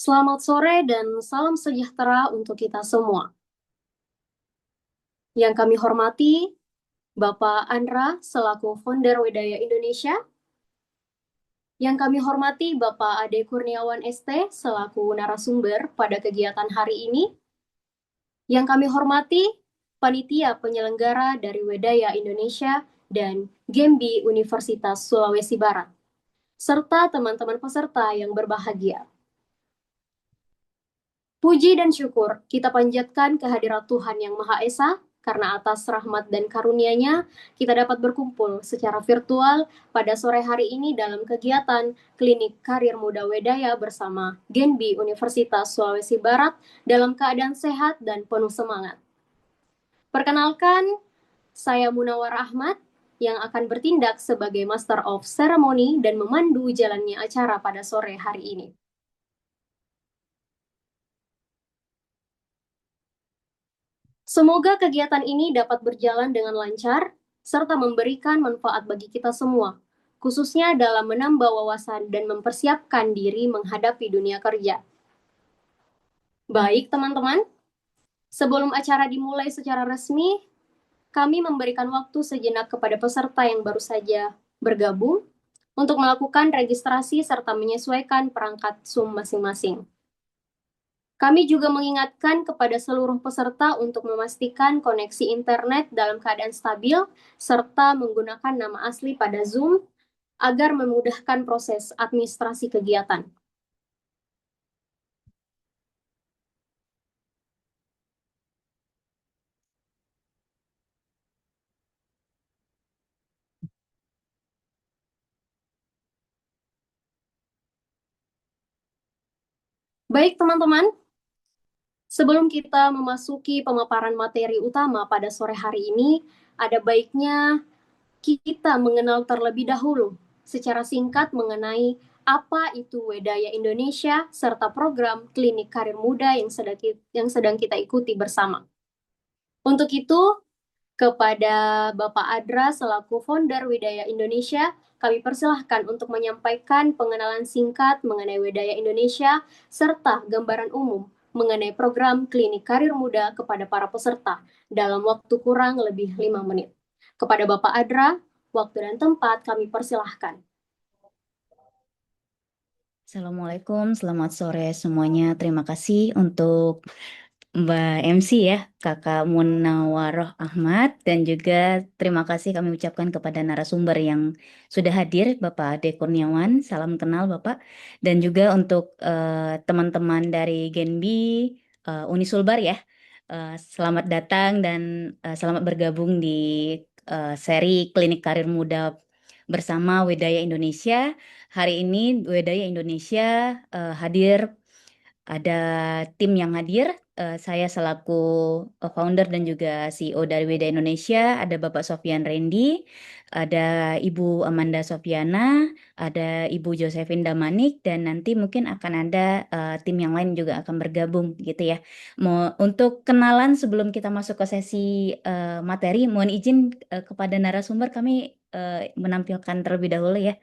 Selamat sore dan salam sejahtera untuk kita semua. Yang kami hormati, Bapak Andra selaku founder Wedaya Indonesia. Yang kami hormati Bapak Ade Kurniawan ST selaku narasumber pada kegiatan hari ini. Yang kami hormati panitia penyelenggara dari Wedaya Indonesia dan Gembi Universitas Sulawesi Barat, serta teman-teman peserta yang berbahagia. Puji dan syukur kita panjatkan kehadirat Tuhan Yang Maha Esa, karena atas rahmat dan karunia-Nya kita dapat berkumpul secara virtual pada sore hari ini dalam kegiatan Klinik Karir Muda Wedaya bersama Genbi Universitas Sulawesi Barat dalam keadaan sehat dan penuh semangat. Perkenalkan, saya Munawar Ahmad yang akan bertindak sebagai Master of Ceremony dan memandu jalannya acara pada sore hari ini. Semoga kegiatan ini dapat berjalan dengan lancar serta memberikan manfaat bagi kita semua, khususnya dalam menambah wawasan dan mempersiapkan diri menghadapi dunia kerja. Baik, teman-teman, sebelum acara dimulai secara resmi, kami memberikan waktu sejenak kepada peserta yang baru saja bergabung untuk melakukan registrasi serta menyesuaikan perangkat Zoom masing-masing. Kami juga mengingatkan kepada seluruh peserta untuk memastikan koneksi internet dalam keadaan stabil serta menggunakan nama asli pada Zoom agar memudahkan proses administrasi kegiatan. Baik, teman-teman, sebelum kita memasuki pemaparan materi utama pada sore hari ini, ada baiknya kita mengenal terlebih dahulu secara singkat mengenai apa itu Wedaya Indonesia serta program Klinik Karir Muda yang sedang kita ikuti bersama. Untuk itu, kepada Bapak Adra selaku founder Wedaya Indonesia, kami persilahkan untuk menyampaikan pengenalan singkat mengenai Wedaya Indonesia serta gambaran umum mengenai program Klinik Karir Muda kepada para peserta dalam waktu kurang lebih 5 menit. Kepada Bapak Adra, waktu dan tempat kami persilahkan. Assalamualaikum, selamat sore semuanya. Terima kasih untuk Mbak MC ya, Kakak Munawaroh Ahmad, dan juga terima kasih kami ucapkan kepada narasumber yang sudah hadir, Bapak Ade Kurniawan, salam kenal Bapak, dan juga untuk teman-teman dari Genbi Unisulbar ya, selamat datang dan selamat bergabung di seri Klinik Karir Muda bersama Wedaya Indonesia. Hari ini Wedaya Indonesia hadir, ada tim yang hadir. Saya selaku founder dan juga CEO dari Weda Indonesia, ada Bapak Sofian Rendi, ada Ibu Amanda Sofiana, ada Ibu Josephine Damanik, dan nanti mungkin akan ada tim yang lain juga akan bergabung gitu ya. Untuk kenalan sebelum kita masuk ke sesi materi, mohon izin kepada narasumber kami menampilkan terlebih dahulu ya.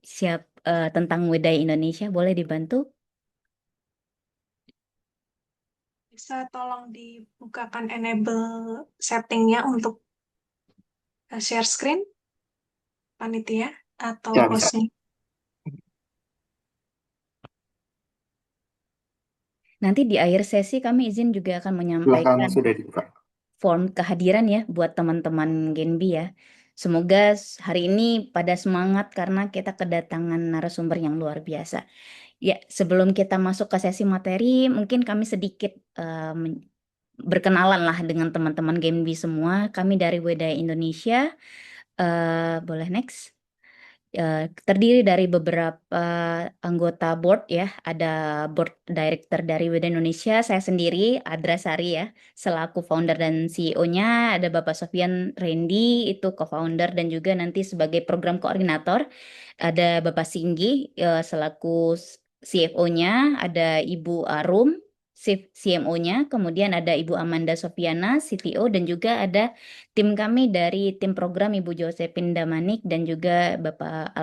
Siap tentang Wedai Indonesia, boleh dibantu? Bisa tolong dibukakan enable settingnya untuk share screen, panitia atau Ya, bisa. hostnya. Nanti di akhir sesi kami izin juga akan Silahkan, menyampaikan sudah dibuka. form kehadiran ya buat teman-teman Genbi ya. Semoga hari ini pada semangat karena kita kedatangan narasumber yang luar biasa. Ya, sebelum kita masuk ke sesi materi, mungkin kami sedikit berkenalan lah dengan teman-teman Genbi semua. Kami dari Wedai Indonesia. Boleh next. Terdiri dari beberapa anggota board ya. Ada board director dari Weda Indonesia, saya sendiri Adra Sari ya, selaku founder dan CEO-nya. Ada Bapak Sofian Rendi, itu co-founder dan juga nanti sebagai program koordinator. Ada Bapak Singgi selaku CFO-nya, ada Ibu Arum CMO-nya, kemudian ada Ibu Amanda Sofiana, CTO, dan juga ada tim kami dari tim program Ibu Josephine Damanik dan juga Bapak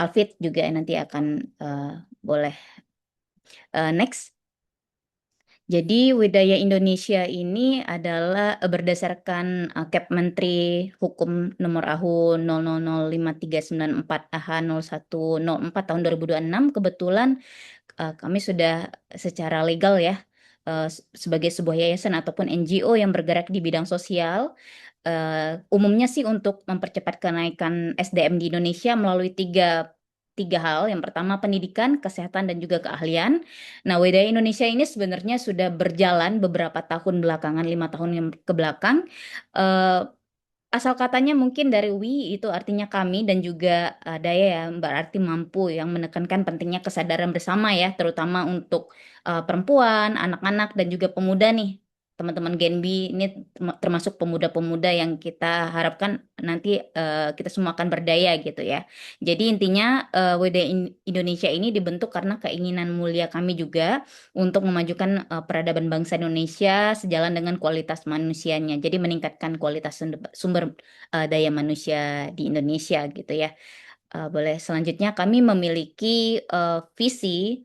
Alfit juga nanti akan Boleh. Next. Jadi Widaya Indonesia ini adalah berdasarkan Kep Menteri Hukum Nomor AHU 00053994 AH 0104 tahun 2026. Kebetulan kami sudah secara legal ya sebagai sebuah yayasan ataupun NGO yang bergerak di bidang sosial. Umumnya sih untuk mempercepat kenaikan SDM di Indonesia melalui tiga hal. Yang pertama pendidikan, kesehatan, dan juga keahlian. Nah, Wedaya Indonesia ini sebenarnya sudah berjalan beberapa tahun belakangan, 5 tahun yang ke belakang. Eh, Asal katanya mungkin dari wi itu artinya kami dan juga daya ya berarti mampu yang menekankan pentingnya kesadaran bersama ya terutama untuk perempuan, anak-anak dan juga pemuda nih. Teman-teman Gen B ini termasuk pemuda-pemuda yang kita harapkan nanti kita semua akan berdaya gitu ya. Jadi intinya WD Indonesia ini dibentuk karena keinginan mulia kami juga untuk memajukan peradaban bangsa Indonesia sejalan dengan kualitas manusianya. Jadi meningkatkan kualitas sumber daya manusia di Indonesia gitu ya. Boleh selanjutnya kami memiliki visi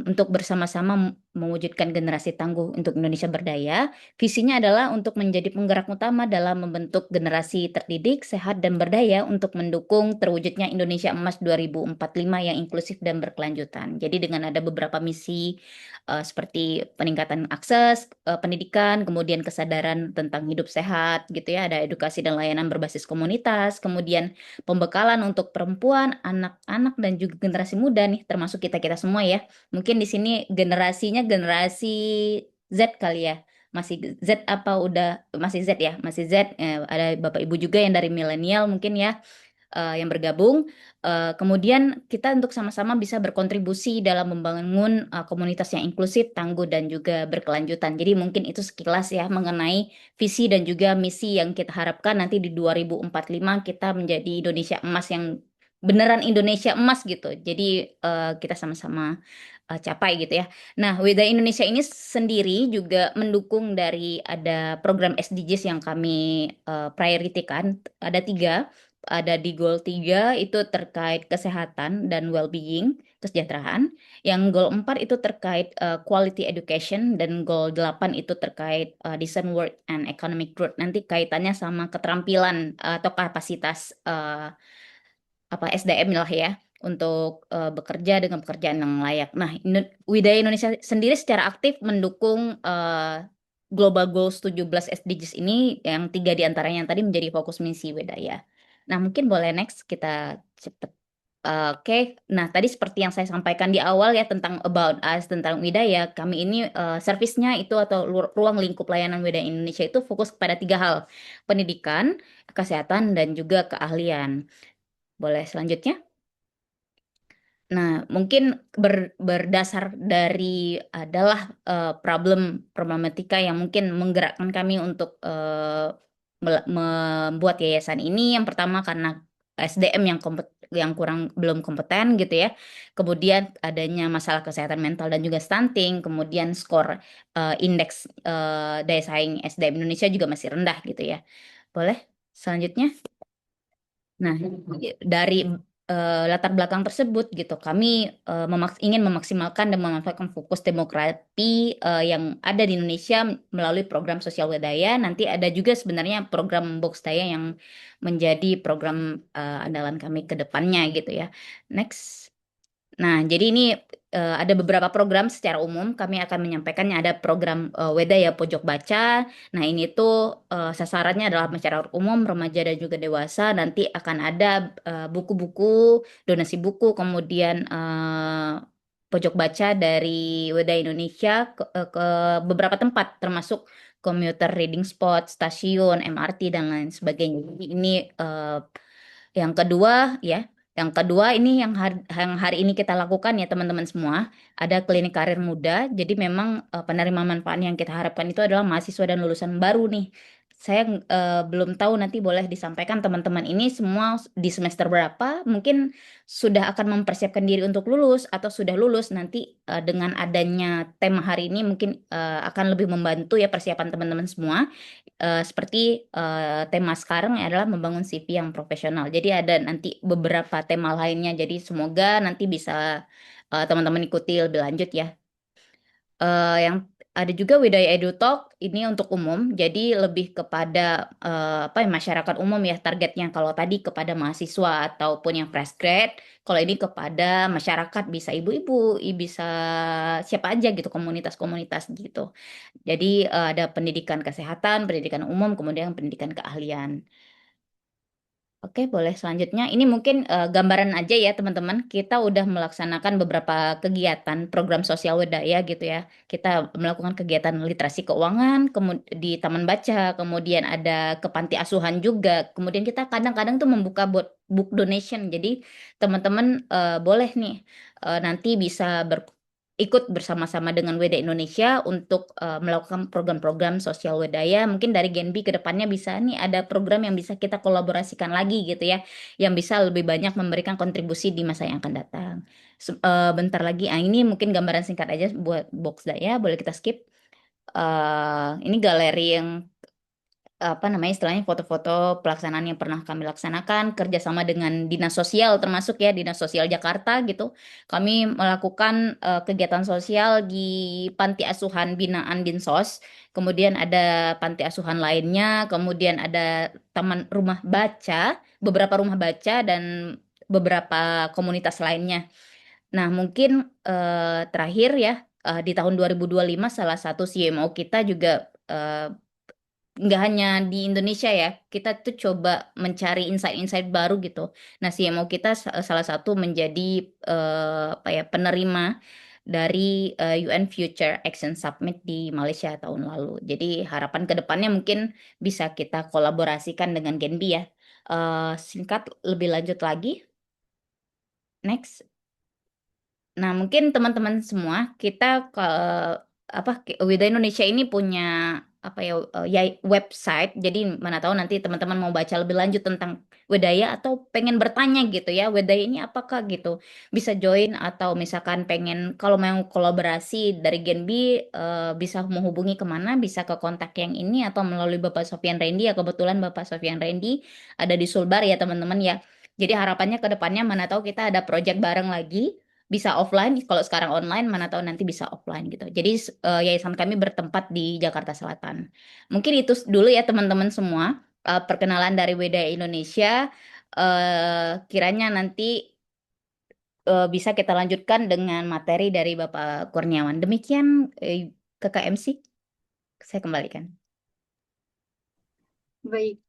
untuk bersama-sama mewujudkan generasi tangguh untuk Indonesia berdaya. Visinya adalah untuk menjadi penggerak utama dalam membentuk generasi terdidik, sehat, dan berdaya untuk mendukung terwujudnya Indonesia Emas 2045 yang inklusif dan berkelanjutan. Jadi dengan ada beberapa misi seperti peningkatan akses pendidikan, kemudian kesadaran tentang hidup sehat gitu ya, ada edukasi dan layanan berbasis komunitas, kemudian pembekalan untuk perempuan, anak-anak, dan juga generasi muda nih, termasuk kita-kita semua ya. Mungkin di sini generasinya generasi Z kali ya. Masih Z apa udah masih Z ya? Masih Z. Ada Bapak Ibu juga yang dari milenial mungkin ya yang bergabung. Kemudian kita untuk sama-sama bisa berkontribusi dalam membangun komunitas yang inklusif, tangguh, dan juga berkelanjutan. Jadi mungkin itu sekilas ya mengenai visi dan juga misi yang kita harapkan nanti di 2045 kita menjadi Indonesia emas yang beneran Indonesia emas gitu. Jadi kita sama-sama capai gitu ya. Nah, Weda Indonesia ini sendiri juga mendukung dari ada program SDGs yang kami prioritikan. Ada 3, ada di goal 3 itu terkait kesehatan dan well-being, kesejahteraan. Yang goal 4 itu terkait quality education dan goal 8 itu terkait decent work and economic growth. Nanti kaitannya sama keterampilan atau kapasitas SDM lah ya untuk bekerja dengan pekerjaan yang layak. Nah, Widaya Indonesia sendiri secara aktif mendukung Global Goals 17 SDGs ini yang 3 diantaranya yang tadi menjadi fokus misi Widaya. Nah, mungkin boleh next kita cepet. Oke, nah tadi seperti yang saya sampaikan di awal ya tentang About Us, tentang Widaya, kami ini servisnya itu atau ruang lingkup layanan Widaya Indonesia itu fokus kepada 3 hal, pendidikan, kesehatan, dan juga keahlian. Boleh selanjutnya? Nah, mungkin berdasar dari adalah problematika yang mungkin menggerakkan kami untuk membuat yayasan ini. Yang pertama karena SDM yang belum kompeten gitu ya. Kemudian adanya masalah kesehatan mental dan juga stunting. Kemudian skor indeks daya saing SDM Indonesia juga masih rendah gitu ya. Boleh selanjutnya? Nah, dari latar belakang tersebut gitu, kami ingin memaksimalkan dan memanfaatkan fokus demografi yang ada di Indonesia melalui program sosial Wedaya. Nanti ada juga sebenarnya program Box Daya yang menjadi program andalan kami ke depannya gitu ya. Next. Nah, jadi ini ada beberapa program secara umum kami akan menyampaikannya. Ada program Wedaya Pojok Baca. Nah, ini tuh sasarannya adalah masyarakat umum, remaja dan juga dewasa. Nanti akan ada buku-buku, donasi buku, kemudian Pojok Baca dari Wedaya Indonesia ke beberapa tempat termasuk commuter reading spot, stasiun, MRT dan lain sebagainya. Jadi ini yang kedua ya. Yang kedua ini yang hari ini kita lakukan ya teman-teman semua, ada klinik karir muda. Jadi memang penerima manfaat yang kita harapkan itu adalah mahasiswa dan lulusan baru nih. Saya belum tahu nanti boleh disampaikan teman-teman ini semua di semester berapa, mungkin sudah akan mempersiapkan diri untuk lulus atau sudah lulus nanti dengan adanya tema hari ini mungkin akan lebih membantu ya persiapan teman-teman semua seperti tema sekarang adalah membangun CV yang profesional. Jadi ada nanti beberapa tema lainnya. Jadi semoga nanti bisa teman-teman ikuti lebih lanjut ya. Yang ada juga Widaya Edu Talk ini untuk umum, jadi lebih kepada apa ya, masyarakat umum ya targetnya. Kalau tadi kepada mahasiswa ataupun yang fresh grad, kalau ini kepada masyarakat bisa ibu-ibu, bisa siapa aja gitu, komunitas-komunitas gitu. Jadi ada pendidikan kesehatan, pendidikan umum, kemudian pendidikan keahlian. Oke, boleh selanjutnya. Ini mungkin gambaran aja ya teman-teman. Kita udah melaksanakan beberapa kegiatan program sosial Wedaya gitu ya. Kita melakukan kegiatan literasi keuangan, di Taman Baca, kemudian ada ke panti asuhan juga. Kemudian kita kadang-kadang tuh membuka book donation. Jadi teman-teman boleh nih nanti bisa ikut bersama-sama dengan Weda Indonesia untuk melakukan program-program sosial Wedaya. Mungkin dari Genbi ke depannya bisa nih ada program yang bisa kita kolaborasikan lagi gitu ya, yang bisa lebih banyak memberikan kontribusi di masa yang akan datang. Bentar lagi, ini mungkin gambaran singkat aja buat box Daya, boleh kita skip. Ini galeri yang apa namanya istilahnya foto-foto pelaksanaan yang pernah kami laksanakan kerjasama dengan dinas sosial termasuk ya dinas sosial Jakarta gitu. Kami melakukan kegiatan sosial di panti asuhan binaan Dinsos, kemudian ada panti asuhan lainnya, kemudian ada taman rumah baca, beberapa rumah baca dan beberapa komunitas lainnya. Nah, mungkin terakhir ya di tahun 2025 salah satu CMO kita juga nggak hanya di Indonesia ya, kita tuh coba mencari insight-insight baru gitu. Nah, CMO kita salah satu menjadi apa ya penerima dari UN Future Action Summit di Malaysia tahun lalu. Jadi harapan ke depannya mungkin bisa kita kolaborasikan dengan Genbi ya. Singkat lebih lanjut lagi, next. Nah, mungkin teman-teman semua kita ke apa Wida Indonesia ini punya apa ya ya website. Jadi mana tahu nanti teman-teman mau baca lebih lanjut tentang Wedaya atau pengen bertanya gitu ya, Wedaya ini apakah gitu. Bisa join atau misalkan pengen kalau mau kolaborasi dari Genbi bisa menghubungi kemana? Bisa ke kontak yang ini atau melalui Bapak Sofian Rendi ya, kebetulan Bapak Sofian Rendi ada di Sulbar ya teman-teman ya. Jadi harapannya ke depannya mana tahu kita ada project bareng lagi bisa offline, kalau sekarang online mana tahu nanti bisa offline gitu. Jadi yayasan kami bertempat di Jakarta Selatan. Mungkin itu dulu ya teman-teman semua perkenalan dari Weda Indonesia. Kiranya nanti bisa kita lanjutkan dengan materi dari Bapak Kurniawan. Demikian KKMC, saya kembalikan. Baik.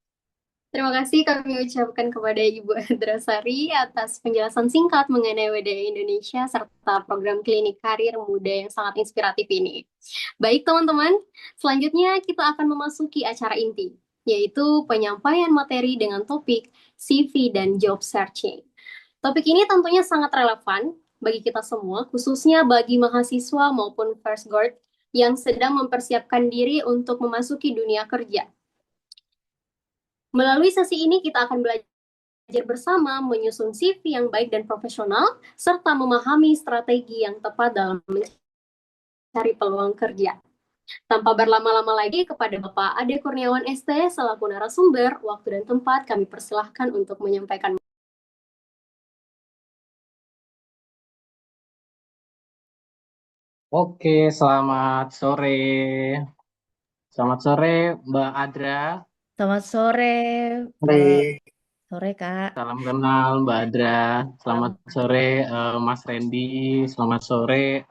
Terima kasih kami ucapkan kepada Ibu Andrasari atas penjelasan singkat mengenai WDA Indonesia serta program klinik karir muda yang sangat inspiratif ini. Baik teman-teman, selanjutnya kita akan memasuki acara inti, yaitu penyampaian materi dengan topik CV dan job searching. Topik ini tentunya sangat relevan bagi kita semua, khususnya bagi mahasiswa maupun first grad yang sedang mempersiapkan diri untuk memasuki dunia kerja. Melalui sesi ini kita akan belajar bersama menyusun CV yang baik dan profesional, serta memahami strategi yang tepat dalam mencari peluang kerja. Tanpa berlama-lama lagi, kepada Bapak Ade Kurniawan ST selaku narasumber, waktu dan tempat kami persilahkan untuk menyampaikan. Oke, selamat sore. Selamat sore, Mbak Adra. Selamat sore, Sore. sore Kak. Salam kenal, Mbak Adra. Selamat sore, Mas Randy. Selamat sore,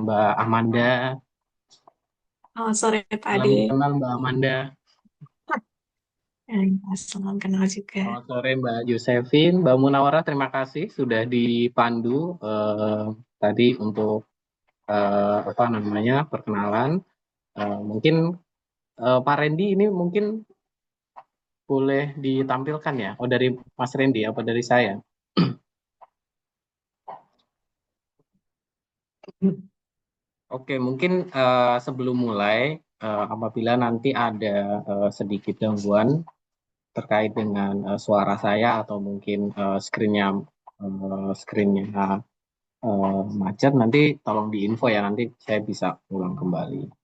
Mbak Amanda. Selamat sore Pak Salam Ade. kenal, Mbak Amanda. Salam kenal juga. Selamat sore, Mbak Josephine. Mbak Munawara, terima kasih sudah dipandu tadi untuk apa namanya perkenalan. Mungkin Pak Randy ini mungkin boleh ditampilkan ya? Oh dari Mas Randy apa dari saya? Oke, mungkin sebelum mulai, apabila nanti ada sedikit gangguan terkait dengan suara saya atau mungkin screennya macet, nanti tolong diinfo ya, nanti saya bisa ulang kembali.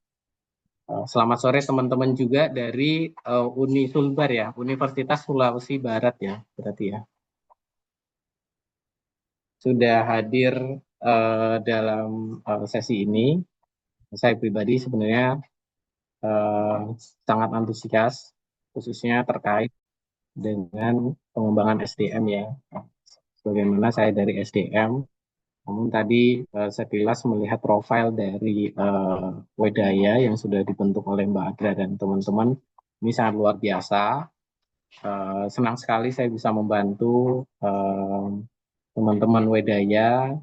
Selamat sore teman-teman juga dari Uni Sulbar ya, Universitas Sulawesi Barat ya, berarti ya. Sudah hadir dalam sesi ini. Saya pribadi sebenarnya sangat antusias, khususnya terkait dengan pengembangan SDM ya. Bagaimana saya dari SDM, namun tadi sekilas melihat profil dari Wedaya yang sudah dibentuk oleh Mbak Adra dan teman-teman, ini sangat luar biasa. Senang sekali saya bisa membantu teman-teman Wedaya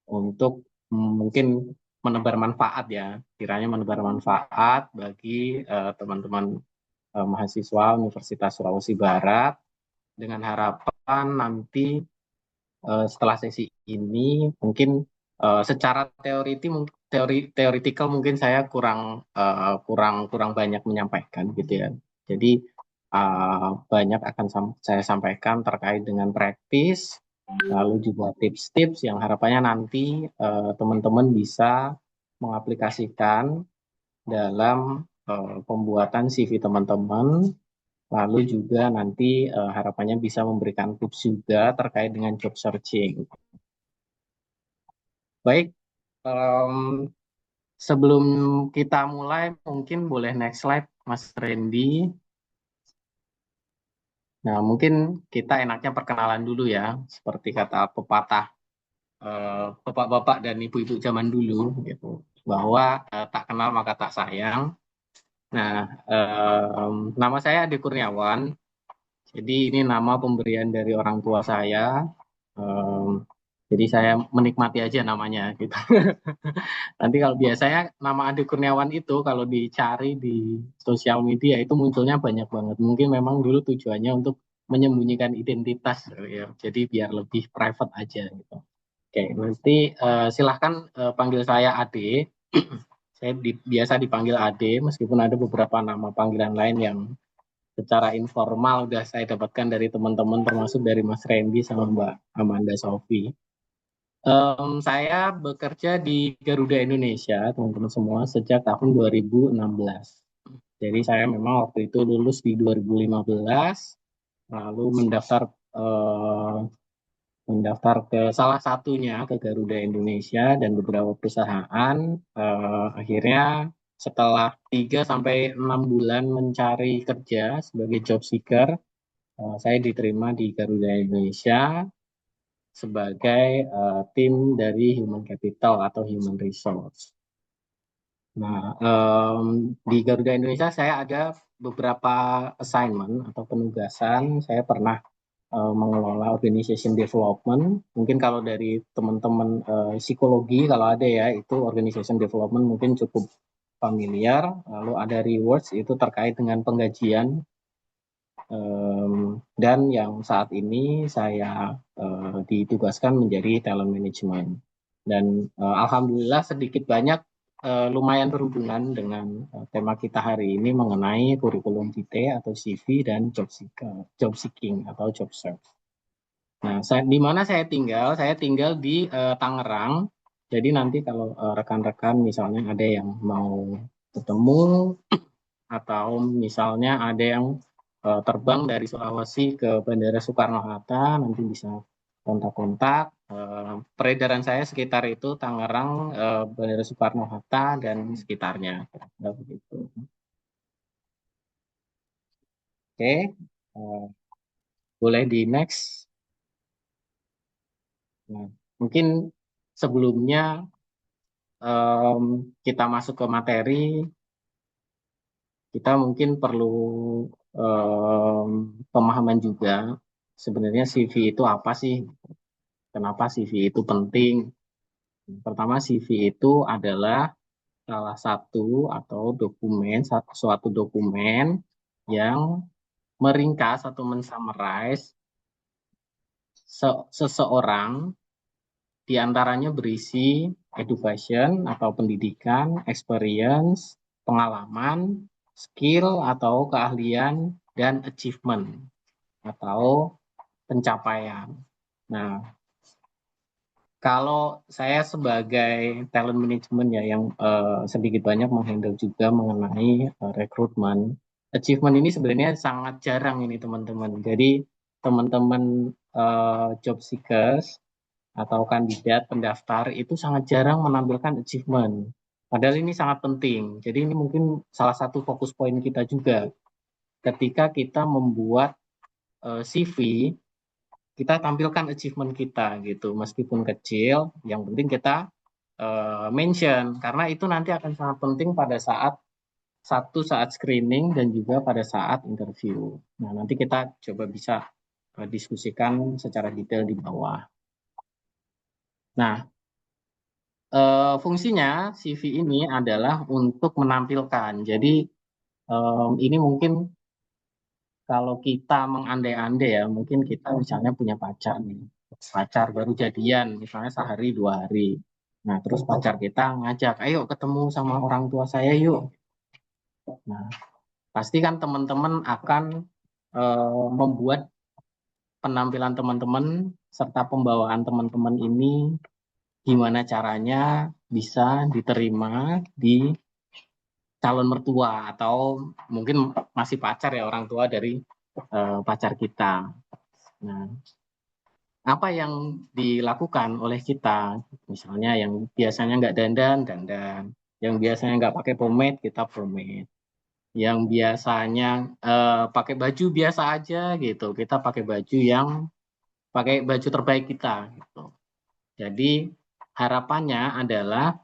untuk mungkin menebar manfaat ya, kiranya menebar manfaat bagi teman-teman mahasiswa Universitas Sulawesi Barat, dengan harapan nanti setelah sesi ini mungkin secara teoritikal mungkin saya kurang banyak menyampaikan gitu ya. Jadi banyak akan saya sampaikan terkait dengan praktis, lalu juga tips-tips yang harapannya nanti teman-teman bisa mengaplikasikan dalam pembuatan CV teman-teman, lalu juga nanti harapannya bisa memberikan tips juga terkait dengan job searching. Baik, sebelum kita mulai mungkin boleh next slide Mas Randy. Nah, mungkin kita enaknya perkenalan dulu ya, seperti kata pepatah bapak-bapak dan ibu-ibu zaman dulu, gitu, bahwa tak kenal maka tak sayang. Nah, nama saya Ade Kurniawan. Jadi ini nama pemberian dari orang tua saya. Jadi saya menikmati aja namanya gitu. Nanti kalau biasanya nama Ade Kurniawan itu kalau dicari di sosial media itu munculnya banyak banget. Mungkin memang dulu tujuannya untuk menyembunyikan identitas ya. Jadi biar lebih private aja gitu. Oke, nanti silahkan panggil saya Ade. Saya biasa dipanggil Ade meskipun ada beberapa nama panggilan lain yang secara informal udah saya dapatkan dari teman-teman termasuk dari Mas Randy sama Mbak Amanda Sofi. Saya bekerja di Garuda Indonesia, teman-teman semua, sejak tahun 2016. Jadi saya memang waktu itu lulus di 2015, lalu mendaftar ke salah satunya ke Garuda Indonesia dan beberapa perusahaan. Akhirnya setelah 3 sampai 6 bulan mencari kerja sebagai job seeker, saya diterima di Garuda Indonesia sebagai tim dari Human Capital atau Human Resource. Nah, di Garuda Indonesia saya ada beberapa assignment atau penugasan. Saya pernah mengelola organization development. Mungkin kalau dari teman-teman psikologi, kalau ada ya, itu organization development mungkin cukup familiar. Lalu ada rewards, itu terkait dengan penggajian. Dan yang saat ini saya ditugaskan menjadi talent management. Dan alhamdulillah sedikit banyak lumayan berhubungan dengan tema kita hari ini mengenai kurikulum vitae atau CV dan job seeking atau job search. Nah, di mana saya tinggal? Saya tinggal di Tangerang. Jadi nanti kalau rekan-rekan misalnya ada yang mau ketemu atau misalnya ada yang terbang dari Sulawesi ke Bandara Soekarno-Hatta, nanti bisa kontak-kontak. Peredaran saya sekitar itu Tangerang, Bandara Soekarno-Hatta dan sekitarnya. Begitu. Oke, boleh di next. Nah, mungkin sebelumnya kita masuk ke materi, kita mungkin perlu pemahaman juga sebenarnya CV itu apa sih? Kenapa CV itu penting? Pertama, CV itu adalah salah satu atau suatu dokumen yang meringkas atau mensummarize seseorang, diantaranya berisi education atau pendidikan, experience, pengalaman, skill atau keahlian, dan achievement atau pencapaian. Nah, kalau saya sebagai talent management ya yang sedikit banyak menghandle juga mengenai rekrutmen, achievement ini sebenarnya sangat jarang ini teman-teman. Jadi teman-teman job seekers atau kandidat pendaftar itu sangat jarang menampilkan achievement. Padahal ini sangat penting. Jadi ini mungkin salah satu fokus poin kita juga. Ketika kita membuat CV, kita tampilkan achievement kita gitu. Meskipun kecil, yang penting kita mention. Karena itu nanti akan sangat penting pada saat screening dan juga pada saat interview. Nah, nanti kita coba bisa diskusikan secara detail di bawah. Nah, fungsinya CV ini adalah untuk menampilkan. Jadi ini mungkin kalau kita mengandai-andai ya, mungkin kita misalnya punya pacar nih, pacar baru jadian, misalnya sehari 2 hari. Nah, terus pacar kita ngajak, ayo ketemu sama orang tua saya yuk. Nah, pasti kan teman-teman akan membuat penampilan teman-teman serta pembawaan teman-teman ini gimana caranya bisa diterima di calon mertua atau mungkin masih pacar ya, orang tua dari pacar kita. Nah, apa yang dilakukan oleh kita? Misalnya yang biasanya nggak dandan, dandan. Yang biasanya nggak pakai pomade, kita pomade. Yang biasanya pakai baju biasa aja gitu, kita pakai baju terbaik kita gitu. Jadi harapannya adalah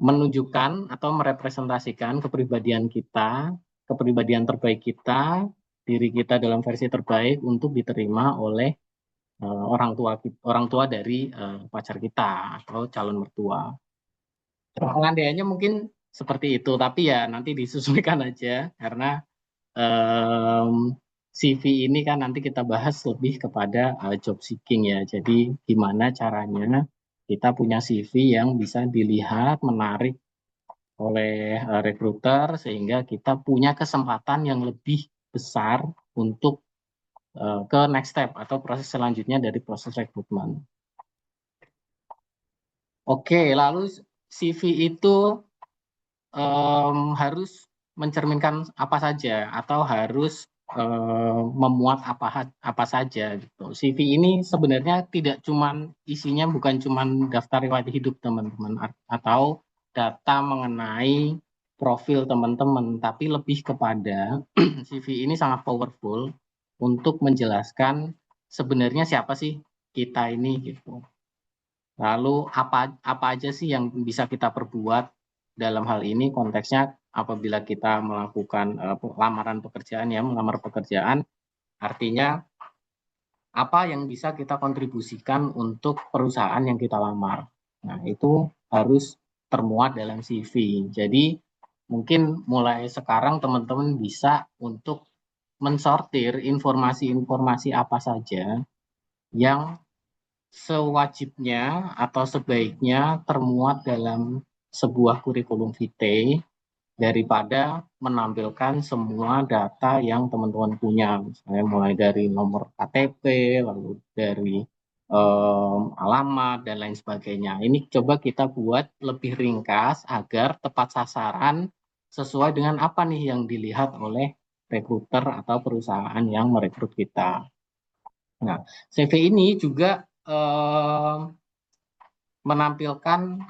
menunjukkan atau merepresentasikan kepribadian kita, kepribadian terbaik kita, diri kita dalam versi terbaik untuk diterima oleh orang tua dari pacar kita atau calon mertua. Pengandaiannya mungkin seperti itu, tapi ya nanti disesuaikan aja karena CV ini kan nanti kita bahas lebih kepada job seeking ya. Jadi gimana caranya kita punya CV yang bisa dilihat menarik oleh recruiter sehingga kita punya kesempatan yang lebih besar untuk ke next step atau proses selanjutnya dari proses rekrutmen. Oke, lalu CV itu harus mencerminkan apa saja atau harus memuat apa saja gitu. CV ini sebenarnya tidak cuman isinya bukan cuman daftar riwayat hidup teman-teman atau data mengenai profil teman-teman, tapi lebih kepada CV ini sangat powerful untuk menjelaskan sebenarnya siapa sih kita ini gitu. Lalu apa aja sih yang bisa kita perbuat dalam hal ini konteksnya apabila kita melakukan lamaran pekerjaan ya, melamar pekerjaan, artinya apa yang bisa kita kontribusikan untuk perusahaan yang kita lamar. Nah, itu harus termuat dalam CV. Jadi mungkin mulai sekarang teman-teman bisa untuk mensortir informasi-informasi apa saja yang sewajibnya atau sebaiknya termuat dalam sebuah kurikulum vitae daripada menampilkan semua data yang teman-teman punya, misalnya mulai dari nomor KTP, lalu dari alamat dan lain sebagainya. Ini coba kita buat lebih ringkas agar tepat sasaran sesuai dengan apa nih yang dilihat oleh rekruter atau perusahaan yang merekrut kita. Nah, CV ini juga menampilkan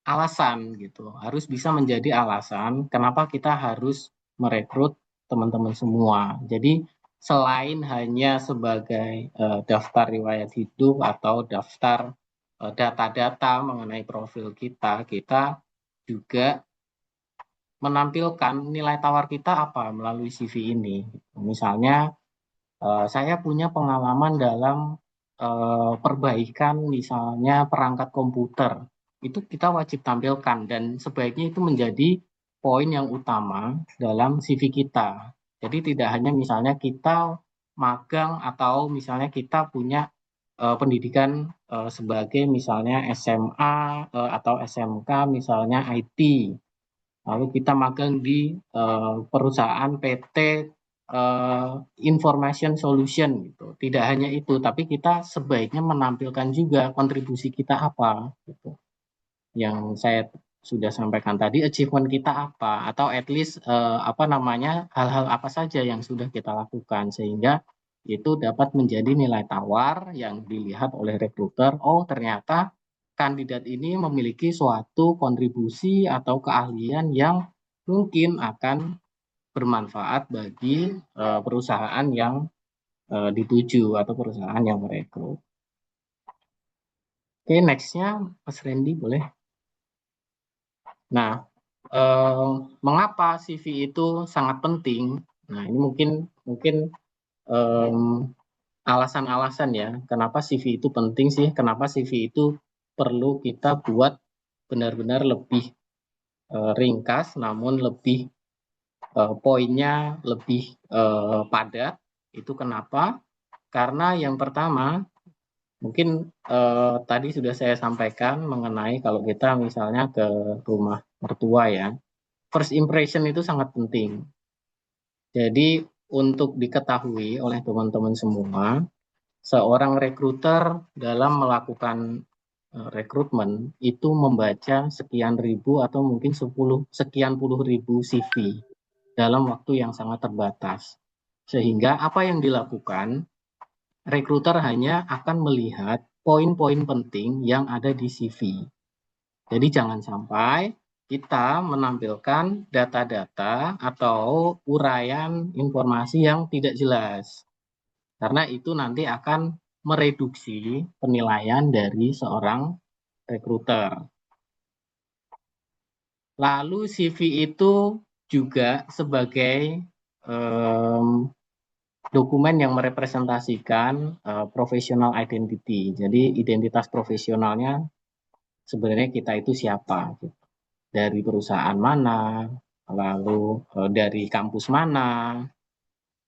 alasan gitu, harus bisa menjadi alasan kenapa kita harus merekrut teman-teman semua. Jadi selain hanya sebagai daftar riwayat hidup atau daftar data-data mengenai profil kita, kita juga menampilkan nilai tawar kita apa melalui CV ini. Misalnya saya punya pengalaman dalam perbaikan misalnya perangkat komputer. Itu kita wajib tampilkan dan sebaiknya itu menjadi poin yang utama dalam CV kita. Jadi tidak hanya misalnya kita magang atau misalnya kita punya pendidikan sebagai misalnya SMA atau SMK misalnya IT. Lalu kita magang di perusahaan PT Information Solution gitu. Tidak hanya itu, tapi kita sebaiknya menampilkan juga kontribusi kita apa gitu. Yang saya sudah sampaikan tadi, achievement kita apa atau at least hal-hal apa saja yang sudah kita lakukan sehingga itu dapat menjadi nilai tawar yang dilihat oleh rekruter. Oh, ternyata kandidat ini memiliki suatu kontribusi atau keahlian yang mungkin akan bermanfaat bagi perusahaan yang dituju atau perusahaan yang merekrut. Oke, nextnya Mas Randy boleh. Nah, mengapa CV itu sangat penting? Nah, ini mungkin alasan-alasan ya, kenapa CV itu penting sih? Kenapa CV itu perlu kita buat benar-benar lebih ringkas, namun lebih poinnya lebih padat. Itu kenapa? Karena yang pertama, mungkin tadi sudah saya sampaikan mengenai kalau kita misalnya ke rumah mertua ya, first impression itu sangat penting. Jadi untuk diketahui oleh teman-teman semua, seorang rekruter dalam melakukan rekrutmen itu membaca sekian ribu atau mungkin sekian puluh ribu CV dalam waktu yang sangat terbatas. Sehingga apa yang dilakukan, rekruter hanya akan melihat poin-poin penting yang ada di CV. Jadi jangan sampai kita menampilkan data-data atau uraian informasi yang tidak jelas. Karena itu nanti akan mereduksi penilaian dari seorang rekruter. Lalu CV itu juga sebagai dokumen yang merepresentasikan professional identity. Jadi identitas profesionalnya sebenarnya kita itu siapa, dari perusahaan mana, lalu dari kampus mana,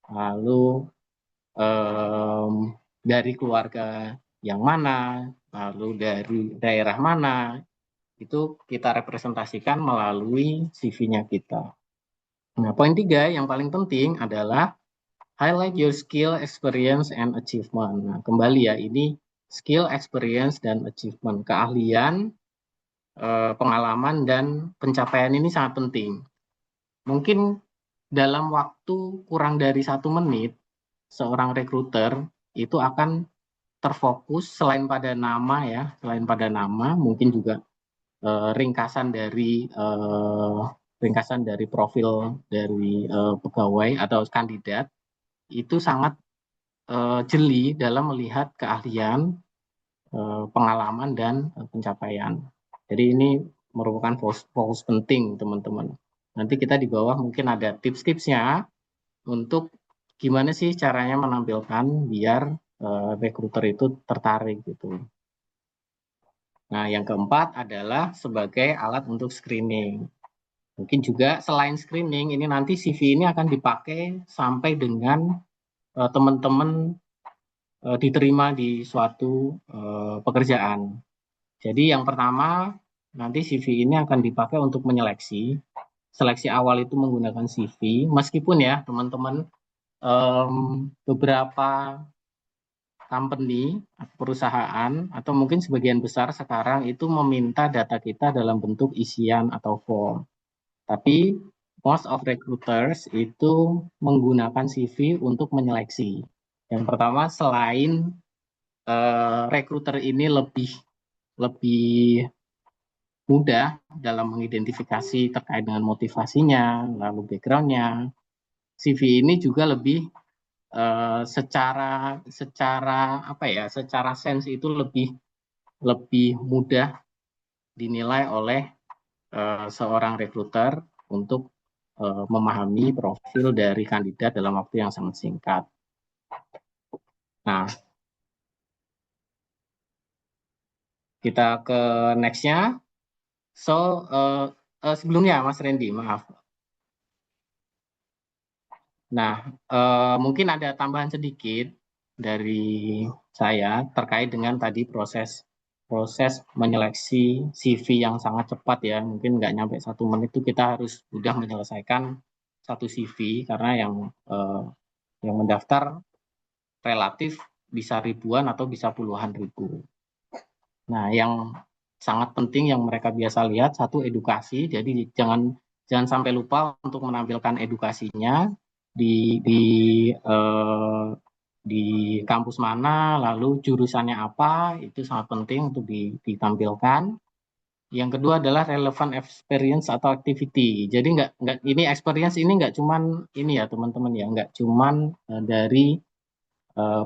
lalu dari keluarga yang mana, lalu dari daerah mana, itu kita representasikan melalui CV-nya kita. Nah, poin 3 yang paling penting adalah highlight your skill, experience, and achievement. Nah, kembali ya, ini skill, experience, dan achievement. Keahlian, pengalaman, dan pencapaian ini sangat penting. Mungkin dalam waktu kurang dari 1 menit, seorang rekruter itu akan terfokus selain pada nama ya, selain pada nama, mungkin juga ringkasan dari profil dari pegawai atau kandidat itu sangat jeli dalam melihat keahlian, pengalaman, dan pencapaian. Jadi ini merupakan fokus penting teman-teman. Nanti kita di bawah mungkin ada tips-tipsnya untuk gimana sih caranya menampilkan biar rekruter itu tertarik gitu. Nah, yang keempat adalah sebagai alat untuk screening. Mungkin juga selain screening, ini nanti CV ini akan dipakai sampai dengan teman-teman diterima di suatu pekerjaan. Jadi yang pertama, nanti CV ini akan dipakai untuk menyeleksi. Seleksi awal itu menggunakan CV, meskipun ya teman-teman beberapa company, perusahaan, atau mungkin sebagian besar sekarang itu meminta data kita dalam bentuk isian atau form. Tapi most of recruiters itu menggunakan CV untuk menyeleksi. Yang pertama, selain recruiter ini lebih mudah dalam mengidentifikasi terkait dengan motivasinya, lalu background-nya, CV ini juga lebih secara sense itu lebih mudah dinilai oleh seorang rekruter untuk memahami profil dari kandidat dalam waktu yang sangat singkat. Nah, kita ke next-nya. So, sebelumnya Mas Randy, maaf. Nah, mungkin ada tambahan sedikit dari saya terkait dengan tadi proses menyeleksi CV yang sangat cepat ya. Mungkin nggak nyampe 1 menit itu kita harus sudah menyelesaikan satu CV karena yang mendaftar relatif bisa ribuan atau bisa puluhan ribu. Nah, yang sangat penting yang mereka biasa lihat satu edukasi. Jadi jangan sampai lupa untuk menampilkan edukasinya di di kampus mana, lalu jurusannya apa, itu sangat penting untuk ditampilkan. Yang kedua adalah relevant experience atau activity. Jadi nggak ini experience ini nggak cuman ini ya teman-teman ya, nggak cuman dari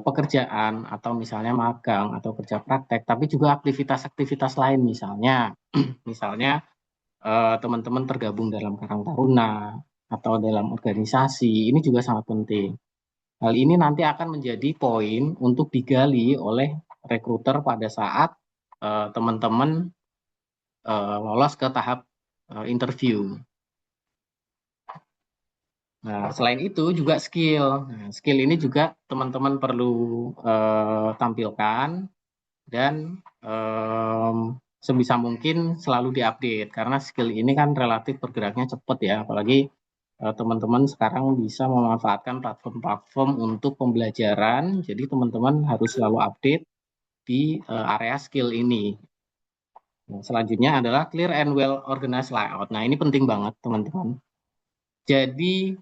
pekerjaan atau misalnya magang atau kerja praktek, tapi juga aktivitas-aktivitas lain misalnya, misalnya teman-teman tergabung dalam Karang Taruna atau dalam organisasi, ini juga sangat penting. Hal ini nanti akan menjadi poin untuk digali oleh rekruter pada saat teman-teman lolos ke tahap interview. Nah, selain itu juga skill. Nah, skill ini juga teman-teman perlu tampilkan dan sebisa mungkin selalu diupdate karena skill ini kan relatif bergeraknya cepat ya, apalagi teman-teman sekarang bisa memanfaatkan platform-platform untuk pembelajaran, jadi teman-teman harus selalu update di area skill ini. Nah, selanjutnya adalah clear and well organized layout. Nah, ini penting banget teman-teman. Jadi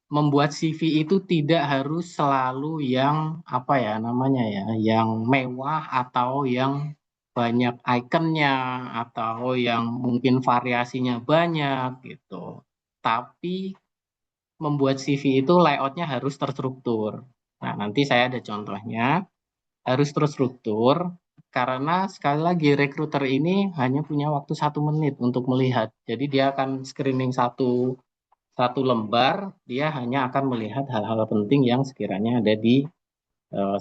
membuat CV itu tidak harus selalu yang apa ya namanya ya, yang mewah atau yang banyak ikonnya atau yang mungkin variasinya banyak gitu. Tapi membuat CV itu layoutnya harus terstruktur. Nah, nanti saya ada contohnya. Harus terstruktur karena sekali lagi rekruter ini hanya punya waktu 1 menit untuk melihat. Jadi dia akan screening satu lembar, dia hanya akan melihat hal-hal penting yang sekiranya ada di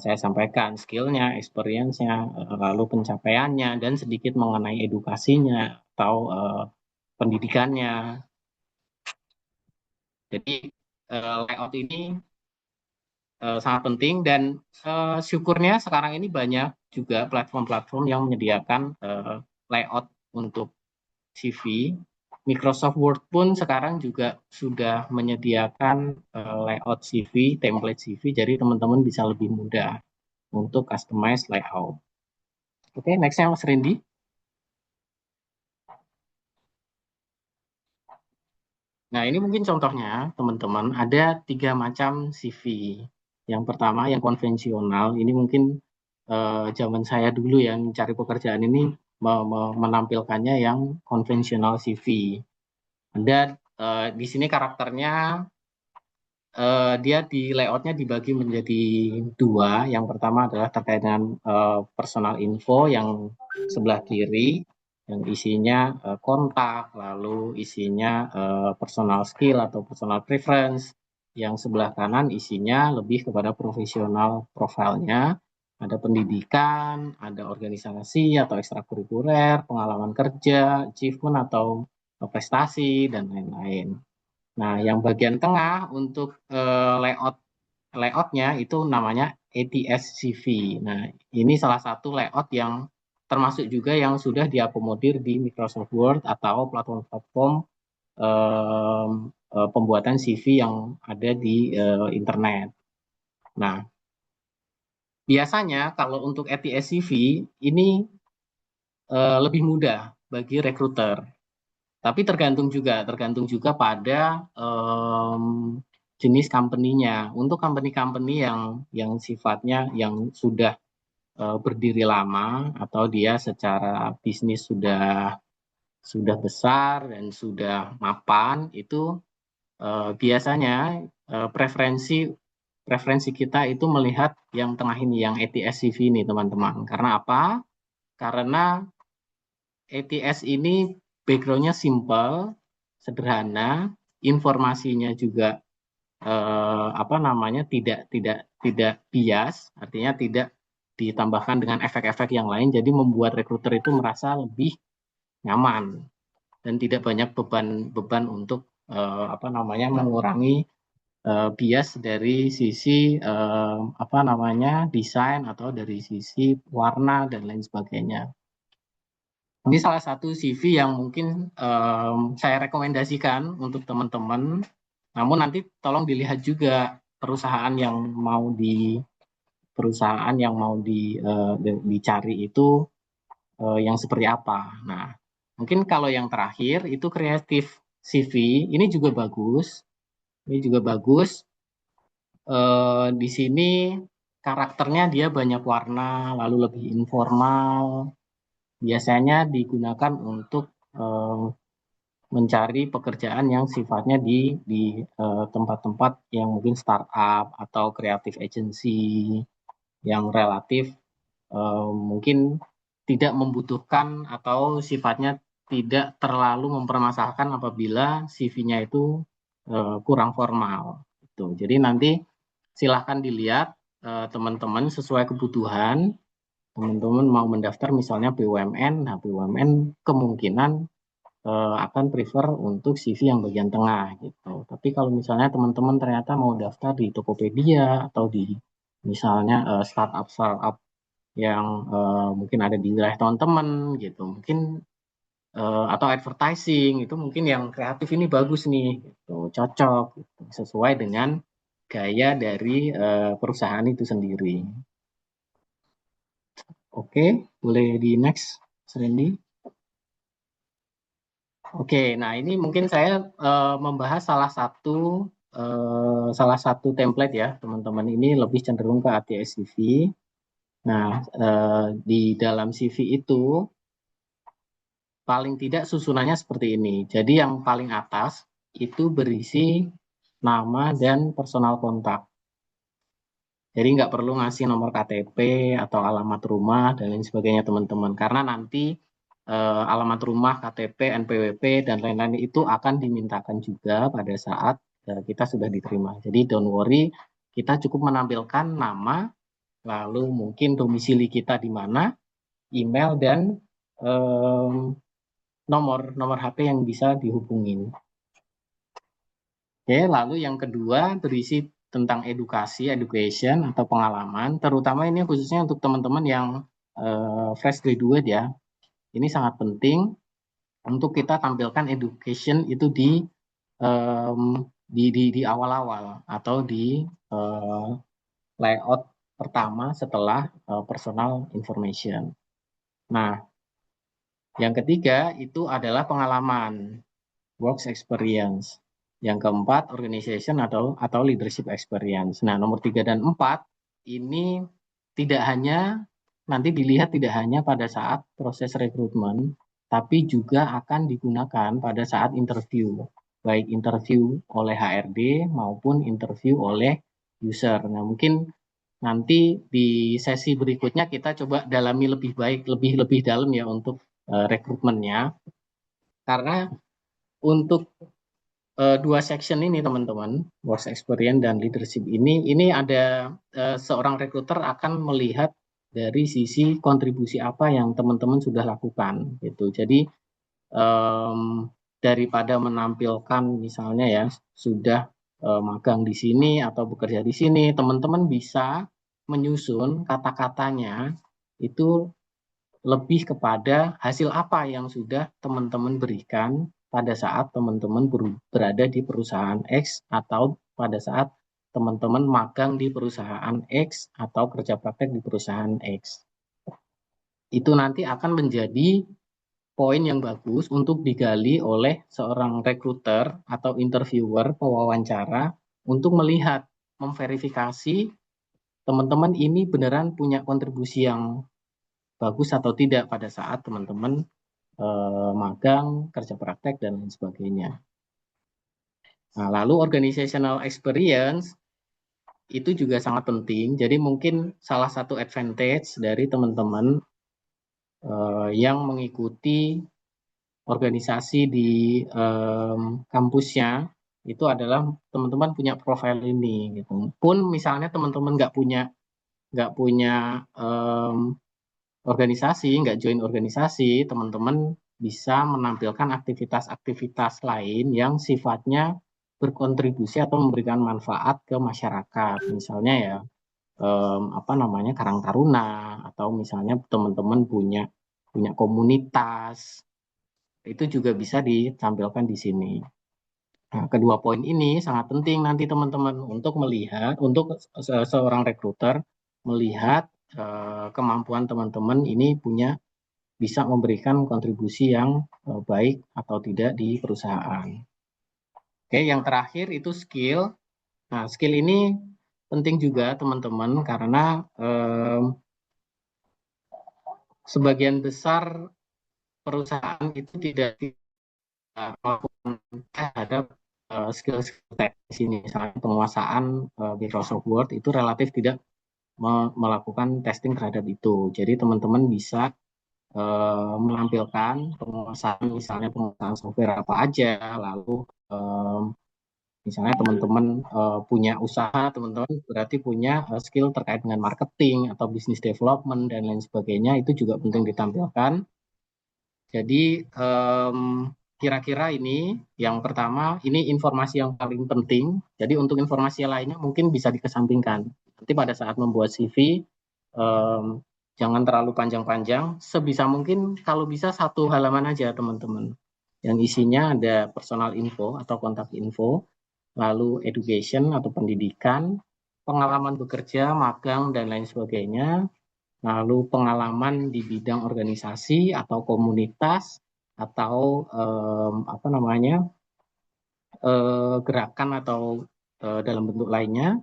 saya sampaikan, skillnya, experience-nya, lalu pencapaiannya, dan sedikit mengenai edukasinya atau pendidikannya. Jadi layout ini sangat penting dan syukurnya sekarang ini banyak juga platform-platform yang menyediakan layout untuk CV. Microsoft Word pun sekarang juga sudah menyediakan layout CV, template CV, jadi teman-teman bisa lebih mudah untuk customize layout. Oke, nextnya Mas Randy. Nah, ini mungkin contohnya, teman-teman, ada 3 macam CV. Yang pertama, yang konvensional, ini mungkin zaman saya dulu yang mencari pekerjaan ini menampilkannya yang konvensional CV. Dan di sini karakternya dia di layoutnya dibagi menjadi 2. Yang pertama adalah terkait dengan personal info yang sebelah kiri, yang isinya kontak, lalu isinya personal skill atau personal preference. Yang sebelah kanan isinya lebih kepada profesional profilnya. Ada pendidikan, ada organisasi atau ekstrakurikuler, pengalaman kerja, achievement atau prestasi, dan lain-lain. Nah, yang bagian tengah untuk layoutnya itu namanya ATS CV. Nah, ini salah satu layout yang termasuk juga yang sudah diakomodir di Microsoft Word atau platform-platform pembuatan CV yang ada di internet. Nah, biasanya kalau untuk ATS CV ini lebih mudah bagi rekruter. Tapi tergantung juga pada jenis company-nya. Untuk company-company yang sifatnya yang sudah berdiri lama atau dia secara bisnis sudah besar dan sudah mapan, itu biasanya preferensi kita itu melihat yang tengah ini, yang ATS CV ini teman-teman. Karena apa? Karena ATS ini background-nya simple, sederhana, informasinya juga tidak bias, artinya tidak ditambahkan dengan efek-efek yang lain, jadi membuat rekruter itu merasa lebih nyaman dan tidak banyak beban untuk mengurangi bias dari sisi desain atau dari sisi warna dan lain sebagainya. Ini salah satu CV yang mungkin saya rekomendasikan untuk teman-teman. Namun nanti tolong dilihat juga perusahaan yang mau dicari itu yang seperti apa. Nah, mungkin kalau yang terakhir itu kreatif CV, ini juga bagus. Ini juga bagus di sini karakternya dia banyak warna, lalu lebih informal. Biasanya digunakan untuk mencari pekerjaan yang sifatnya di tempat-tempat yang mungkin startup atau creative agency yang relatif mungkin tidak membutuhkan atau sifatnya tidak terlalu mempermasalahkan apabila CV-nya itu kurang formal. Gitu. Jadi nanti silahkan dilihat teman-teman sesuai kebutuhan. Teman-teman mau mendaftar misalnya BUMN, nah BUMN kemungkinan akan prefer untuk CV yang bagian tengah gitu. Tapi kalau misalnya teman-teman ternyata mau daftar di Tokopedia atau di misalnya startup-startup yang mungkin ada di wilayah teman-teman gitu, mungkin atau advertising itu mungkin yang kreatif ini bagus nih, gitu, cocok, gitu, sesuai dengan gaya dari perusahaan itu sendiri. Oke, boleh di next, Randy. Oke, nah ini mungkin saya membahas salah satu template ya, teman-teman. Ini lebih cenderung ke ATS CV. Nah, di dalam CV itu paling tidak susunannya seperti ini. Jadi yang paling atas itu berisi nama dan personal kontak. Jadi nggak perlu ngasih nomor KTP atau alamat rumah dan lain sebagainya teman-teman. Karena nanti alamat rumah, KTP, NPWP, dan lain-lain itu akan dimintakan juga pada saat kita sudah diterima. Jadi don't worry, kita cukup menampilkan nama, lalu mungkin domisili kita di mana, email, dan nomor HP yang bisa dihubungin. Oke, lalu yang kedua berisi tentang education atau pengalaman, terutama ini khususnya untuk teman-teman yang fresh graduate ya. Ini sangat penting untuk kita tampilkan education itu di awal-awal atau di layout pertama setelah personal information. Nah, yang ketiga itu adalah pengalaman, work experience. Yang keempat, organization atau leadership experience. Nah, nomor 3 dan 4 ini tidak hanya nanti dilihat tidak hanya pada saat proses rekrutmen, tapi juga akan digunakan pada saat interview, baik interview oleh HRD maupun interview oleh user. Nah, mungkin nanti di sesi berikutnya kita coba dalami lebih baik, lebih dalam ya untuk rekrutmennya. Karena untuk dua section ini teman-teman, work experience dan leadership ini ada seorang rekruter akan melihat dari sisi kontribusi apa yang teman-teman sudah lakukan gitu. Jadi daripada menampilkan misalnya ya sudah magang di sini atau bekerja di sini, teman-teman bisa menyusun kata-katanya itu lebih kepada hasil apa yang sudah teman-teman berikan pada saat teman-teman berada di perusahaan X atau pada saat teman-teman magang di perusahaan X atau kerja praktek di perusahaan X. Itu nanti akan menjadi poin yang bagus untuk digali oleh seorang rekruter atau interviewer pewawancara untuk melihat, memverifikasi teman-teman ini beneran punya kontribusi yang bagus atau tidak pada saat teman-teman magang, kerja praktek, dan lain sebagainya. Nah, lalu organizational experience itu juga sangat penting. Jadi mungkin salah satu advantage dari teman-teman yang mengikuti organisasi di kampusnya itu adalah teman-teman punya profil ini. Gitu. Pun misalnya teman-teman nggak punya organisasi, nggak join organisasi, teman-teman bisa menampilkan aktivitas-aktivitas lain yang sifatnya berkontribusi atau memberikan manfaat ke masyarakat. Misalnya ya, Karang Taruna, atau misalnya teman-teman punya komunitas, itu juga bisa ditampilkan di sini. Nah, kedua poin ini sangat penting nanti teman-teman untuk melihat, untuk seorang rekruter melihat kemampuan teman-teman ini bisa memberikan kontribusi yang baik atau tidak di perusahaan. Oke, yang terakhir itu skill. Nah, skill ini penting juga teman-teman karena sebagian besar perusahaan itu tidak melakukan terhadap skill-skill teknis ini. Misalnya penguasaan Microsoft Word itu relatif tidak melakukan testing terhadap itu. Jadi teman-teman bisa menampilkan penguasaan, misalnya penguasaan software apa aja, lalu misalnya teman-teman punya usaha, teman-teman berarti punya skill terkait dengan marketing atau business development dan lain sebagainya, itu juga penting ditampilkan. Jadi kira-kira ini yang pertama, ini informasi yang paling penting. Jadi untuk informasi lainnya mungkin bisa dikesampingkan. Nanti pada saat membuat CV, jangan terlalu panjang-panjang. Sebisa mungkin kalau bisa satu halaman aja teman-teman. Yang isinya ada personal info atau kontak info, lalu education atau pendidikan, pengalaman bekerja, magang, dan lain sebagainya, lalu pengalaman di bidang organisasi atau komunitas atau gerakan atau dalam bentuk lainnya.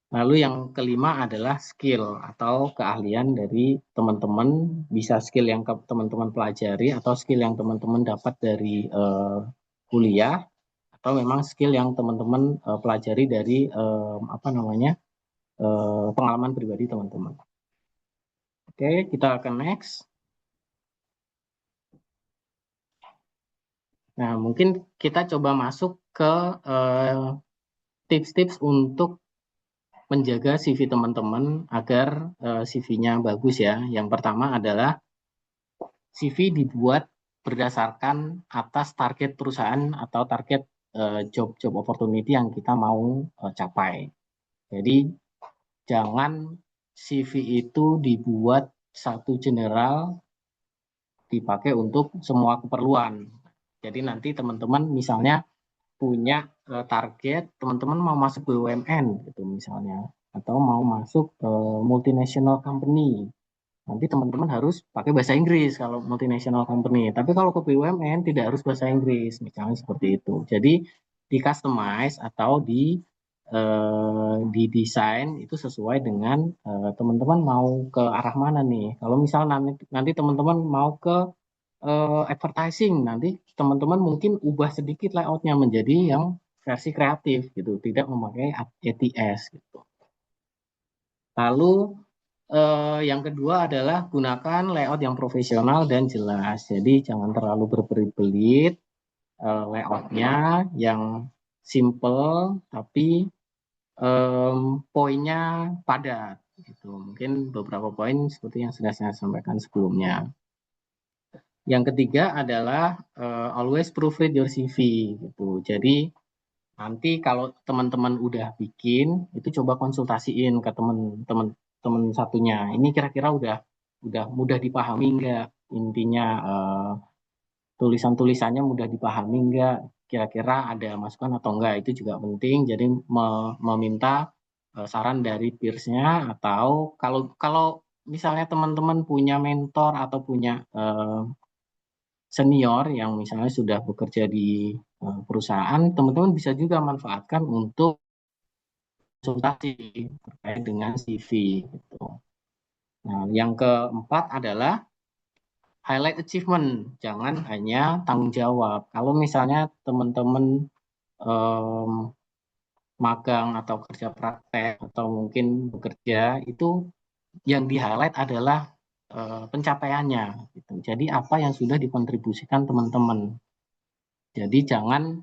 Lalu yang kelima adalah skill atau keahlian dari teman-teman, bisa skill yang teman-teman pelajari atau skill yang teman-teman dapat dari kuliah atau memang skill yang teman-teman pelajari dari pengalaman pribadi teman-teman. Oke, kita akan next. Nah, mungkin kita coba masuk ke tips-tips untuk menjaga CV teman-teman agar CV-nya bagus ya. Yang pertama adalah CV dibuat berdasarkan atas target perusahaan atau target job opportunity yang kita mau capai. Jadi jangan CV itu dibuat satu general dipakai untuk semua keperluan. Jadi nanti teman-teman misalnya punya target, teman-teman mau masuk BUMN gitu misalnya, atau mau masuk multinational company. Nanti teman-teman harus pakai bahasa Inggris kalau multinational company. Tapi kalau ke BUMN tidak harus bahasa Inggris, misalnya seperti itu. Jadi di customize atau didesain itu sesuai dengan teman-teman mau ke arah mana nih. Kalau misalnya nanti teman-teman mau ke advertising, nanti teman-teman mungkin ubah sedikit layoutnya menjadi yang versi kreatif gitu, tidak memakai ATS gitu. Lalu yang kedua adalah gunakan layout yang profesional dan jelas. Jadi jangan terlalu berbelit-belit, layoutnya yang simple tapi poinnya padat. Gitu. Mungkin beberapa poin seperti yang sudah saya sampaikan sebelumnya. Yang ketiga adalah always proofread your CV. Gitu. Jadi nanti kalau teman-teman udah bikin, itu coba konsultasiin ke teman satunya. Ini kira-kira udah mudah dipahami nggak? Intinya tulisan-tulisannya mudah dipahami nggak? Kira-kira ada masukan atau enggak? Itu juga penting. Jadi meminta saran dari peers-nya, atau kalau misalnya teman-teman punya mentor atau punya senior yang misalnya sudah bekerja di perusahaan, teman-teman bisa juga manfaatkan untuk konsultasi terkait dengan CV gitu. Nah, yang keempat adalah highlight achievement, jangan hanya tanggung jawab. Kalau misalnya teman-teman magang atau kerja praktek atau mungkin bekerja, itu yang di highlight adalah pencapaiannya gitu. Jadi apa yang sudah dikontribusikan teman-teman. Jadi jangan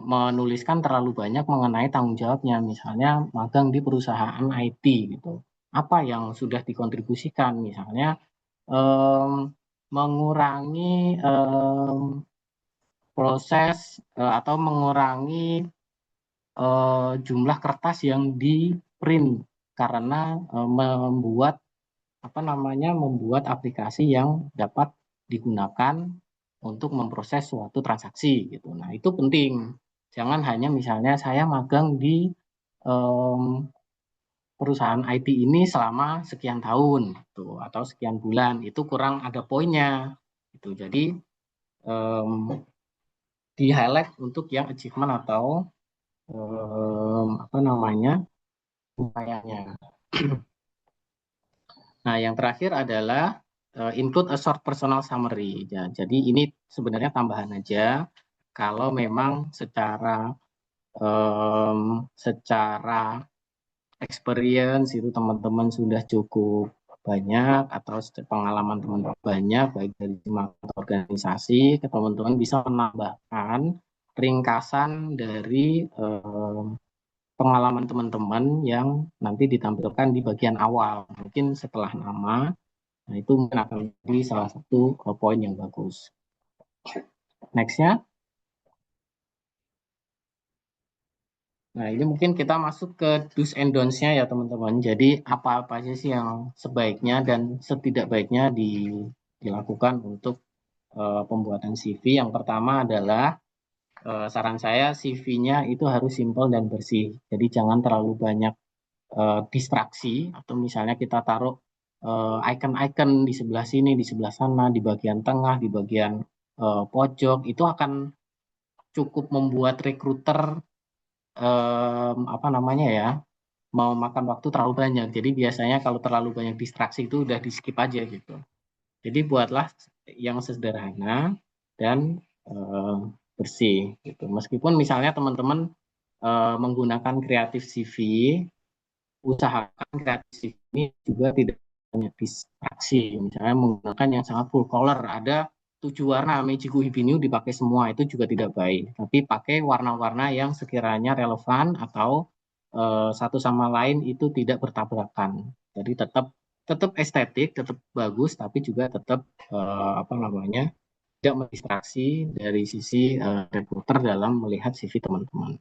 menuliskan terlalu banyak mengenai tanggung jawabnya. Misalnya magang di perusahaan IT gitu. Apa yang sudah dikontribusikan? Misalnya mengurangi proses atau mengurangi jumlah kertas yang di print karena membuat membuat aplikasi yang dapat digunakan untuk memproses suatu transaksi gitu. Nah, itu penting. Jangan hanya misalnya saya magang di perusahaan IT ini selama sekian tahun gitu, atau sekian bulan, itu kurang ada poinnya gitu. Jadi di highlight untuk yang achievement atau upayanya. Nah, yang terakhir adalah include a short personal summary. Ya, jadi ini sebenarnya tambahan aja. Kalau memang secara experience itu teman-teman sudah cukup banyak atau pengalaman teman-teman banyak baik dari organisasi, teman-teman bisa menambahkan ringkasan dari pengalaman teman-teman yang nanti ditampilkan di bagian awal, mungkin setelah nama. Nah, itu mungkin akan menjadi salah satu poin yang bagus. Next-nya. Nah, ini mungkin kita masuk ke do's and don'ts-nya ya teman-teman. Jadi apa-apa aja sih yang sebaiknya dan setidak baiknya dilakukan untuk pembuatan CV. Yang pertama adalah saran saya CV-nya itu harus simpel dan bersih. Jadi jangan terlalu banyak distraksi atau misalnya kita taruh icon-icon di sebelah sini, di sebelah sana, di bagian tengah, di bagian pojok, itu akan cukup membuat recruiter apa namanya ya, mau makan waktu terlalu banyak. Jadi biasanya kalau terlalu banyak distraksi itu udah di skip aja gitu. Jadi buatlah yang sederhana dan bersih gitu. Meskipun misalnya teman-teman menggunakan Creative CV, usahakan Creative CV ini juga tidak banyak distraksi. Misalnya menggunakan yang sangat full color, ada 7 warna Mejiku Hibinu dipakai semua, itu juga tidak baik. Tapi pakai warna-warna yang sekiranya relevan atau satu sama lain itu tidak bertabrakan. Jadi tetap estetik, tetap bagus, tapi juga tetap apa namanya, tidak mendistraksi dari sisi recruiter dalam melihat CV teman-teman.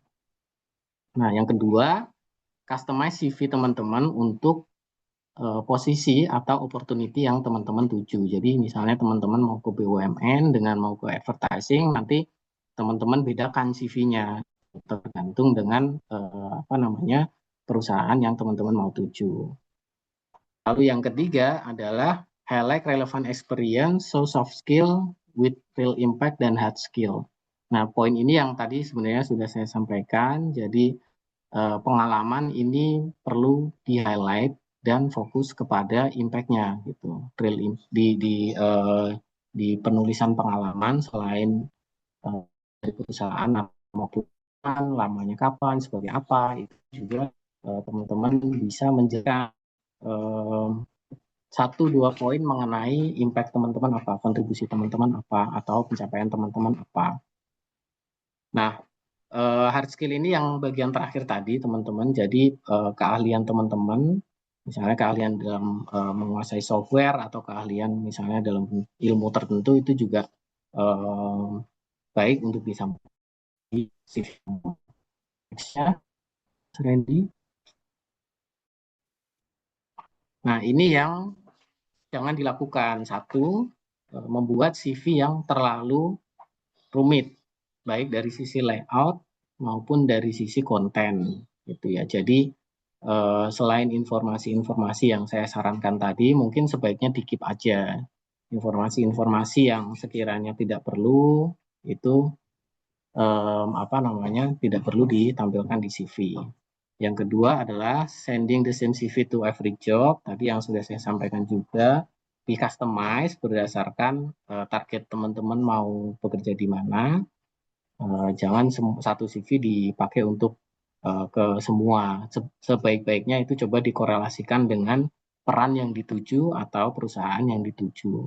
Nah, yang kedua, customize CV teman-teman untuk posisi atau opportunity yang teman-teman tuju. Jadi misalnya teman-teman mau ke BUMN dengan mau ke advertising, nanti teman-teman bedakan CV-nya tergantung dengan apa namanya, perusahaan yang teman-teman mau tuju. Lalu yang ketiga adalah highlight relevant experience, so soft skill with real impact dan hard skill. Nah, poin ini yang tadi sebenarnya sudah saya sampaikan. Jadi pengalaman ini perlu di-highlight dan fokus kepada impact-nya gitu. Di penulisan pengalaman selain dari perusahaan maupun lamanya kapan, sebagai apa, itu juga teman-teman bisa menjelaskan 1-2 poin mengenai impact teman-teman apa, kontribusi teman-teman apa, atau pencapaian teman-teman apa. Nah, hard skill ini yang bagian terakhir tadi teman-teman. Jadi keahlian teman-teman, misalnya keahlian dalam menguasai software atau keahlian misalnya dalam ilmu tertentu itu juga baik untuk disampaikan di CV. Next-nya, Randy. Nah, ini yang jangan dilakukan. Satu, membuat CV yang terlalu rumit, baik dari sisi layout maupun dari sisi konten, gitu ya. Jadi selain informasi-informasi yang saya sarankan tadi, mungkin sebaiknya di-keep aja. Informasi-informasi yang sekiranya tidak perlu itu apa namanya, tidak perlu ditampilkan di CV. Yang kedua adalah sending the same CV to every job. Tadi yang sudah saya sampaikan juga, di customize berdasarkan target teman-teman mau bekerja di mana. Jangan satu CV dipakai untuk ke semua. Sebaik-baiknya itu coba dikorelasikan dengan peran yang dituju atau perusahaan yang dituju.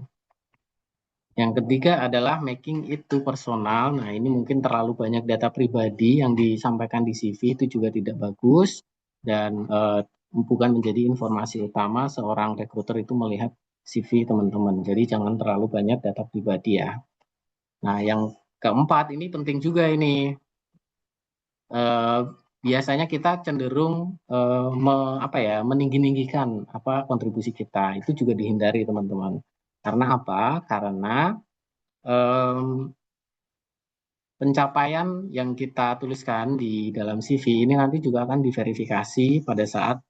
Yang ketiga adalah making it too personal. Nah, ini mungkin terlalu banyak data pribadi yang disampaikan di CV, itu juga tidak bagus dan bukan menjadi informasi utama seorang rekruter itu melihat CV teman-teman. Jadi jangan terlalu banyak data pribadi ya. Nah, yang keempat ini penting juga ini. Biasanya kita cenderung meninggi-ninggikan kontribusi kita. Itu juga dihindari teman-teman. Karena apa? Karena pencapaian yang kita tuliskan di dalam CV ini nanti juga akan diverifikasi pada saat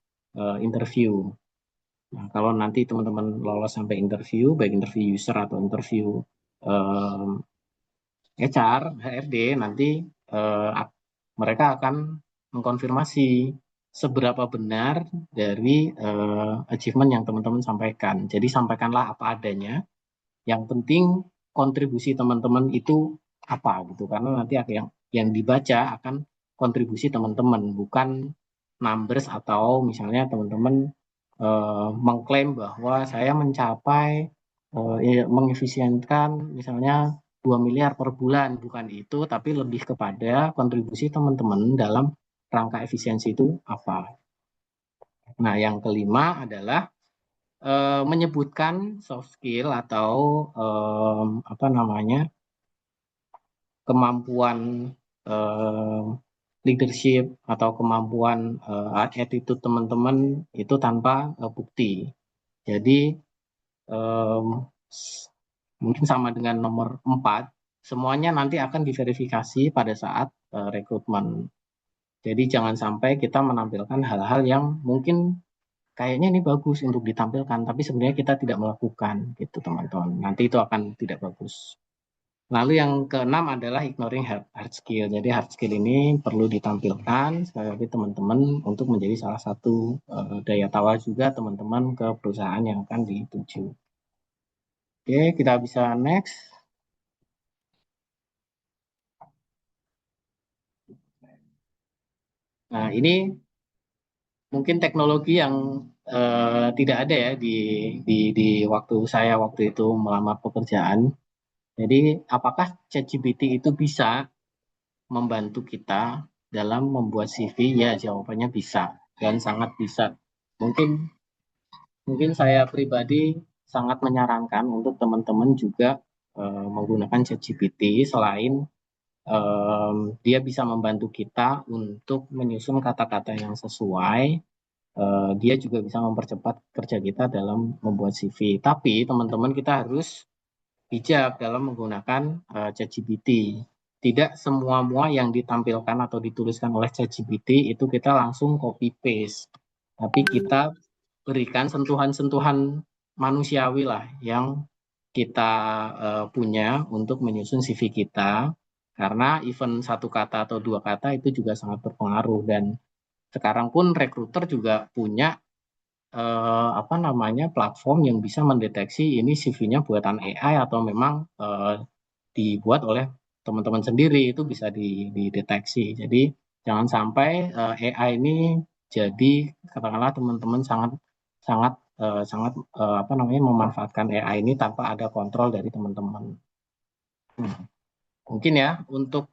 interview. Nah, kalau nanti teman-teman lolos sampai interview, baik interview user atau interview HR, HRD, nanti mereka akan mengkonfirmasi seberapa benar dari achievement yang teman-teman sampaikan. Jadi sampaikanlah apa adanya. Yang penting kontribusi teman-teman itu apa gitu, karena nanti yang dibaca akan kontribusi teman-teman, bukan numbers atau misalnya teman-teman mengklaim bahwa saya mencapai mengefisienkan misalnya 2 miliar per bulan, bukan itu, tapi lebih kepada kontribusi teman-teman dalam rangka efisiensi itu apa. Nah, yang kelima adalah menyebutkan soft skill atau apa namanya, kemampuan leadership atau kemampuan attitude teman-teman itu tanpa bukti. Jadi mungkin sama dengan nomor 4, semuanya nanti akan diverifikasi pada saat rekrutmen. Jadi jangan sampai kita menampilkan hal-hal yang mungkin kayaknya ini bagus untuk ditampilkan, tapi sebenarnya kita tidak melakukan, gitu teman-teman. Nanti itu akan tidak bagus. Lalu yang keenam adalah ignoring hard skill. Jadi hard skill ini perlu ditampilkan sekali lagi teman-teman untuk menjadi salah satu daya tawar juga teman-teman ke perusahaan yang akan dituju. Oke, kita bisa next. Nah, ini mungkin teknologi yang tidak ada ya di waktu saya waktu itu melamar pekerjaan. Jadi, apakah ChatGPT itu bisa membantu kita dalam membuat CV? Ya, jawabannya bisa dan sangat bisa. Mungkin saya pribadi sangat menyarankan untuk teman-teman juga menggunakan ChatGPT. Selain dia bisa membantu kita untuk menyusun kata-kata yang sesuai, dia juga bisa mempercepat kerja kita dalam membuat CV. Tapi teman-teman kita harus bijak dalam menggunakan ChatGPT. Tidak semua yang ditampilkan atau dituliskan oleh ChatGPT itu kita langsung copy paste. Tapi kita berikan sentuhan-sentuhan manusiawi lah yang kita punya untuk menyusun CV kita. Karena even satu kata atau dua kata itu juga sangat berpengaruh, dan sekarang pun rekruter juga punya apa namanya, platform yang bisa mendeteksi ini CV-nya buatan AI atau memang dibuat oleh teman-teman sendiri, itu bisa dideteksi. Jadi jangan sampai AI ini jadi katakanlah teman-teman sangat apa namanya, memanfaatkan AI ini tanpa ada kontrol dari teman-teman. Mungkin ya untuk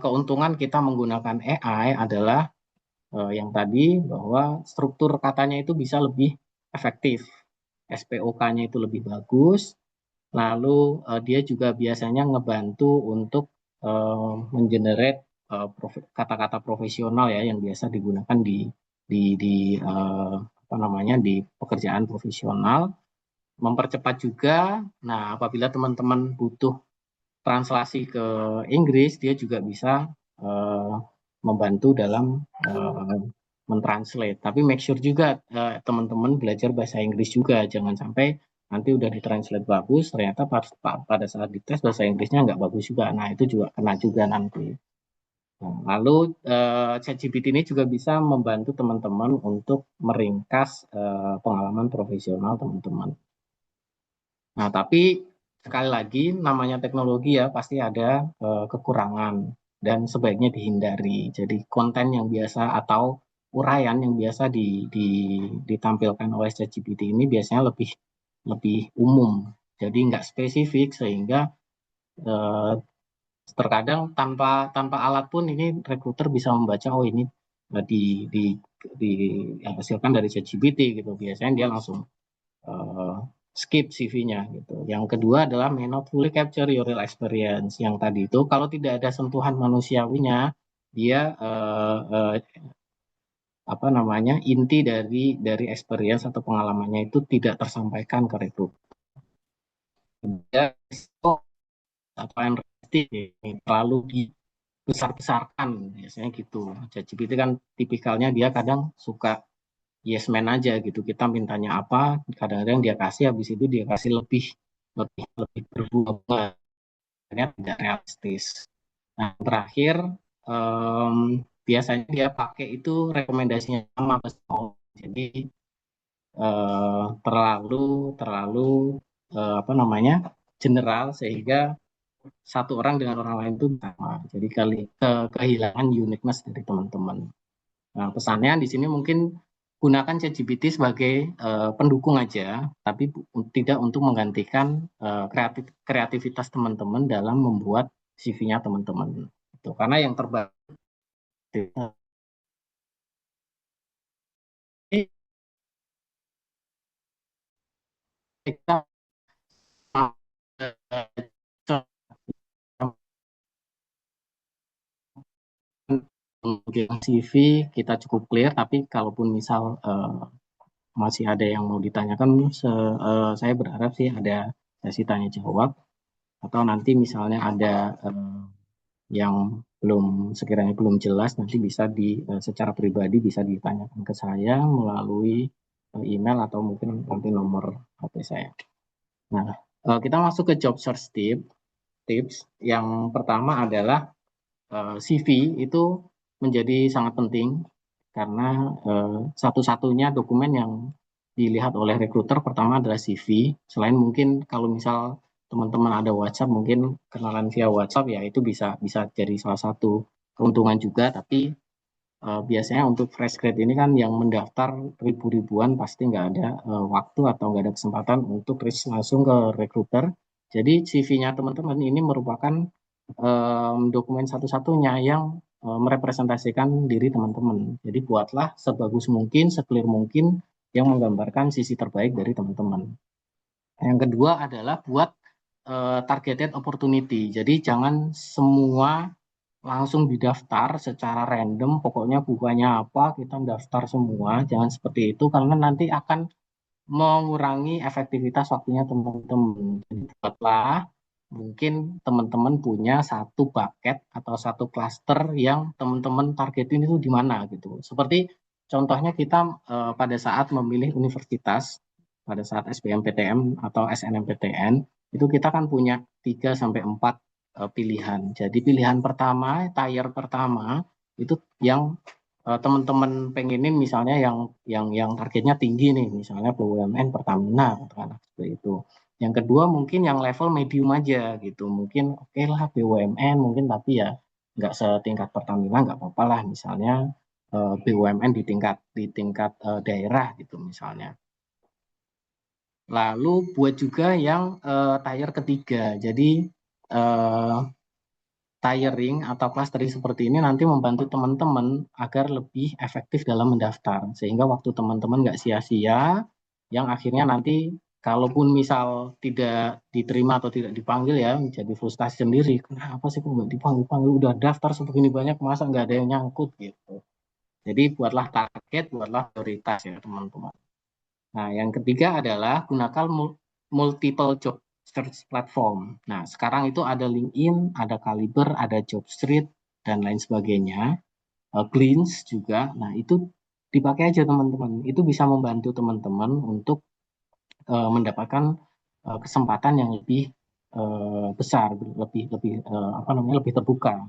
keuntungan kita menggunakan AI adalah yang tadi, bahwa struktur katanya itu bisa lebih efektif, SPOK-nya itu lebih bagus, lalu dia juga biasanya ngebantu untuk mengenerate kata-kata profesional ya yang biasa digunakan di apa namanya, di pekerjaan profesional, mempercepat juga. Nah, apabila teman-teman butuh translasi ke Inggris, dia juga bisa membantu dalam mentranslate. Tapi make sure juga teman-teman belajar bahasa Inggris juga. Jangan sampai nanti udah ditranslate bagus, ternyata pada saat dites bahasa Inggrisnya nggak bagus juga. Nah, itu juga kena juga nanti. Nah, lalu ChatGPT ini juga bisa membantu teman-teman untuk meringkas pengalaman profesional teman-teman. Nah, tapi sekali lagi namanya teknologi ya pasti ada kekurangan dan sebaiknya dihindari. Jadi konten yang biasa atau uraian yang biasa ditampilkan oleh ChatGPT ini biasanya lebih umum. Jadi nggak spesifik, sehingga terkadang tanpa alat pun ini rekruter bisa membaca, oh ini dihasilkan dari ChatGPT gitu. Biasanya dia langsung skip CV-nya gitu. Yang kedua adalah may not fully capture your real experience. Yang tadi itu kalau tidak ada sentuhan manusiawinya, dia apa namanya, inti dari experience atau pengalamannya itu tidak tersampaikan ke rekruter. Dia atau terlalu dibesar-besarkan biasanya gitu. ChatGPT kan tipikalnya dia kadang suka yes man aja gitu. Kita mintanya apa, kadang-kadang dia kasih, habis itu dia kasih lebih berbunga, tidak realistis. Nah, terakhir biasanya dia pakai itu rekomendasinya sama ke semua orang. Jadi terlalu terlalu apa namanya general sehingga satu orang dengan orang lain itu sama. Jadi kehilangan uniqueness dari teman-teman. Nah, pesannya di sini mungkin gunakan ChatGPT sebagai pendukung aja, tapi tidak untuk menggantikan kreativitas teman-teman dalam membuat CV-nya teman-teman. Itu karena yang terbaik kita CV kita cukup clear, tapi kalaupun misal masih ada yang mau ditanyakan, saya berharap sih ada sesi tanya jawab, atau nanti misalnya ada yang sekiranya belum jelas, nanti bisa secara pribadi bisa ditanyakan ke saya melalui email atau mungkin nanti nomor HP saya. Nah, kita masuk ke job search tips. Yang pertama adalah CV itu menjadi sangat penting karena satu-satunya dokumen yang dilihat oleh rekruter pertama adalah CV. Selain mungkin kalau misal teman-teman ada WhatsApp, mungkin kenalan via WhatsApp ya itu bisa jadi salah satu keuntungan juga. Tapi biasanya untuk fresh grade ini kan yang mendaftar ribu-ribuan pasti nggak ada waktu atau nggak ada kesempatan untuk reach langsung ke rekruter. Jadi CV-nya teman-teman ini merupakan dokumen satu-satunya yang merepresentasikan diri teman-teman. Jadi buatlah sebagus mungkin, seclear mungkin yang menggambarkan sisi terbaik dari teman-teman. Yang kedua adalah buat targeted opportunity. Jadi jangan semua langsung didaftar secara random, pokoknya bukannya apa, kita daftar semua. Jangan seperti itu karena nanti akan mengurangi efektivitas waktunya teman-teman. Jadi buatlah mungkin teman-teman punya satu bucket atau satu cluster yang teman-teman targetin itu di mana gitu. Seperti contohnya kita pada saat memilih universitas, pada saat SBMPTN atau SNMPTN, itu kita kan punya 3 sampai 4 pilihan. Jadi pilihan pertama, tier pertama itu yang teman-teman pengenin misalnya yang targetnya tinggi nih, misalnya BUMN Pertamina katakanlah seperti itu. Yang kedua mungkin yang level medium aja gitu, mungkin oke lah BUMN mungkin, tapi ya nggak setingkat Pertamina, nggak apa-apa lah misalnya BUMN di tingkat daerah gitu misalnya. Lalu buat juga yang tier ketiga, jadi tiering atau clustering seperti ini nanti membantu teman-teman agar lebih efektif dalam mendaftar, sehingga waktu teman-teman nggak sia-sia, yang akhirnya nanti kalaupun misal tidak diterima atau tidak dipanggil ya menjadi frustasi sendiri, kenapa sih kok nggak dipanggil, udah daftar sebegini banyak masa nggak ada yang nyangkut gitu. Jadi buatlah target, buatlah prioritas ya teman-teman. Nah, yang ketiga adalah gunakan multiple job search platform. Nah, sekarang itu ada LinkedIn, ada Kaliber, ada Jobstreet, dan lain sebagainya. Glints juga. Nah, itu dipakai aja teman-teman. Itu bisa membantu teman-teman untuk mendapatkan kesempatan yang lebih besar, lebih terbuka.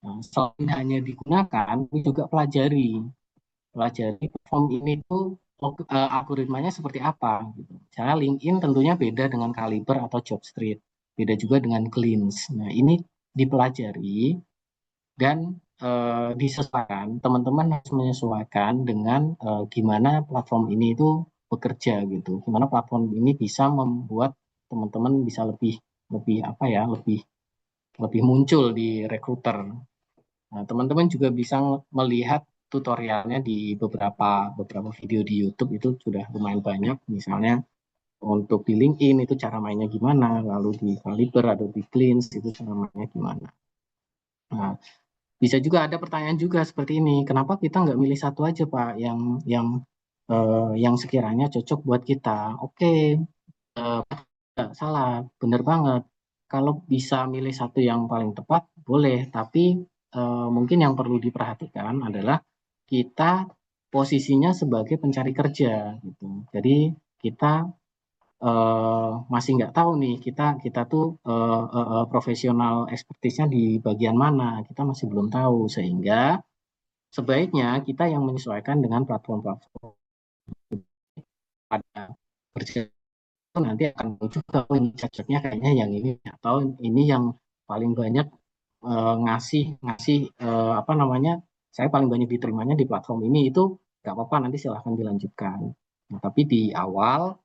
Nah, selain hanya digunakan, ini juga pelajari platform ini tuh algoritmanya seperti apa gitu. Misalnya LinkedIn tentunya beda dengan Kaliber atau Jobstreet, beda juga dengan Glints. Nah, ini dipelajari dan disesuaikan. Teman-teman harus menyesuaikan dengan gimana platform ini itu bekerja gitu. Gimana platform ini bisa membuat teman-teman bisa lebih lebih apa ya, lebih lebih muncul di rekruter. Nah, teman-teman juga bisa melihat tutorialnya di beberapa video di YouTube, itu sudah lumayan banyak. Misalnya untuk di LinkedIn itu cara mainnya gimana, lalu di Kaliber atau di Glints itu cara mainnya gimana. Nah, bisa juga ada pertanyaan juga seperti ini, kenapa kita nggak milih satu aja Pak yang sekiranya cocok buat kita? Oke, nggak salah, benar banget. Kalau bisa milih satu yang paling tepat, boleh. Tapi mungkin yang perlu diperhatikan adalah kita posisinya sebagai pencari kerja, gitu. Jadi kita masih nggak tahu nih, kita tuh profesional expertise-nya di bagian mana, kita masih belum tahu. Sehingga sebaiknya kita yang menyesuaikan dengan platform-platform pada kerja itu nanti akan muncul kalau ini cocoknya kayaknya yang ini atau ini yang paling banyak ngasih ngasih apa namanya saya paling banyak diterimanya di platform ini itu nggak apa-apa nanti silahkan dilanjutkan. Nah, tapi di awal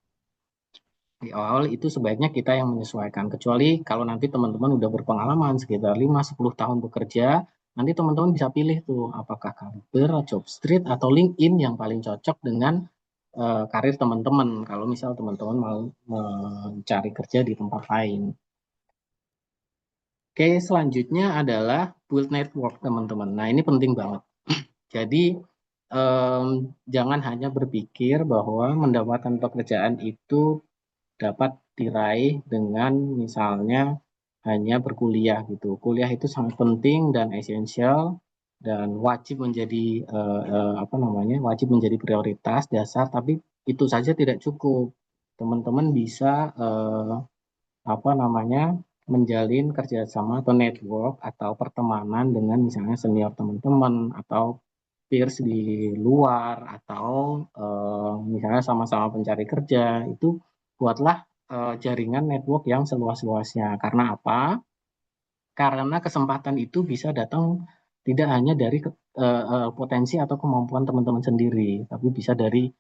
itu sebaiknya kita yang menyesuaikan kecuali kalau nanti teman-teman udah berpengalaman sekitar 5-10 tahun bekerja nanti teman-teman bisa pilih tuh apakah Kaliber, Jobstreet atau LinkedIn yang paling cocok dengan karir teman-teman kalau misal teman-teman mau mencari kerja di tempat lain. Oke, selanjutnya adalah build network teman-teman. Nah, ini penting banget. Jadi, jangan hanya berpikir bahwa mendapatkan pekerjaan itu dapat diraih dengan misalnya hanya berkuliah gitu. Kuliah itu sangat penting dan esensial dan wajib menjadi apa namanya? Wajib menjadi prioritas dasar, tapi itu saja tidak cukup. Teman-teman bisa apa namanya? Menjalin kerjasama atau network atau pertemanan dengan misalnya senior teman-teman atau peers di luar atau misalnya sama-sama pencari kerja itu buatlah jaringan network yang seluas-luasnya. Karena apa? Karena kesempatan itu bisa datang tidak hanya dari potensi atau kemampuan teman-teman sendiri, tapi bisa dari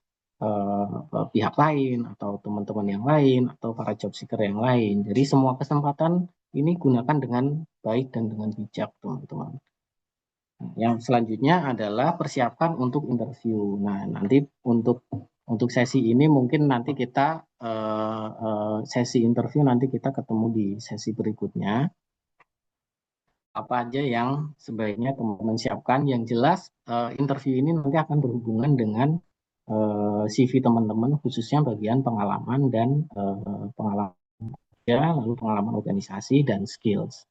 pihak lain atau teman-teman yang lain atau para job seeker yang lain. Jadi semua kesempatan ini gunakan dengan baik dan dengan bijak, teman-teman. Yang selanjutnya adalah persiapkan untuk interview. Nah, nanti untuk sesi ini mungkin nanti kita sesi interview nanti kita ketemu di sesi berikutnya. Apa aja yang sebaiknya teman-teman siapkan? Yang jelas interview ini nanti akan berhubungan dengan CV teman-teman khususnya bagian pengalaman dan pengalaman kerja, lalu pengalaman organisasi dan skills.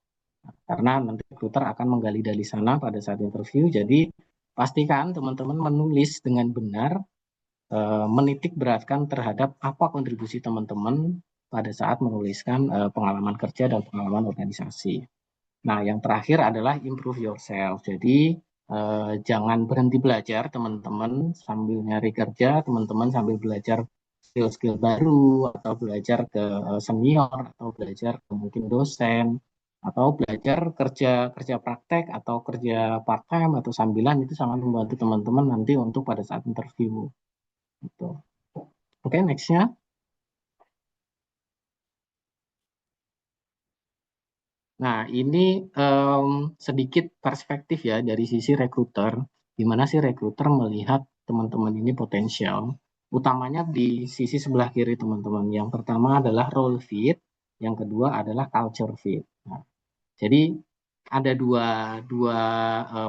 Karena nanti recruiter akan menggali dari sana pada saat interview. Jadi pastikan teman-teman menulis dengan benar, menitik beratkan terhadap apa kontribusi teman-teman pada saat menuliskan pengalaman kerja dan pengalaman organisasi. Nah, yang terakhir adalah improve yourself. Jadi jangan berhenti belajar teman-teman sambil nyari kerja, teman-teman sambil belajar skill-skill baru atau belajar ke senior atau belajar ke mungkin dosen atau belajar kerja kerja praktek atau kerja part time atau sambilan itu sangat membantu teman-teman nanti untuk pada saat interview gitu. Oke, nextnya. Nah, ini sedikit perspektif ya dari sisi rekruter. Gimana sih rekruter melihat teman-teman ini potensial? Utamanya di sisi sebelah kiri teman-teman. Yang pertama adalah role fit, yang kedua adalah culture fit. Nah, jadi ada dua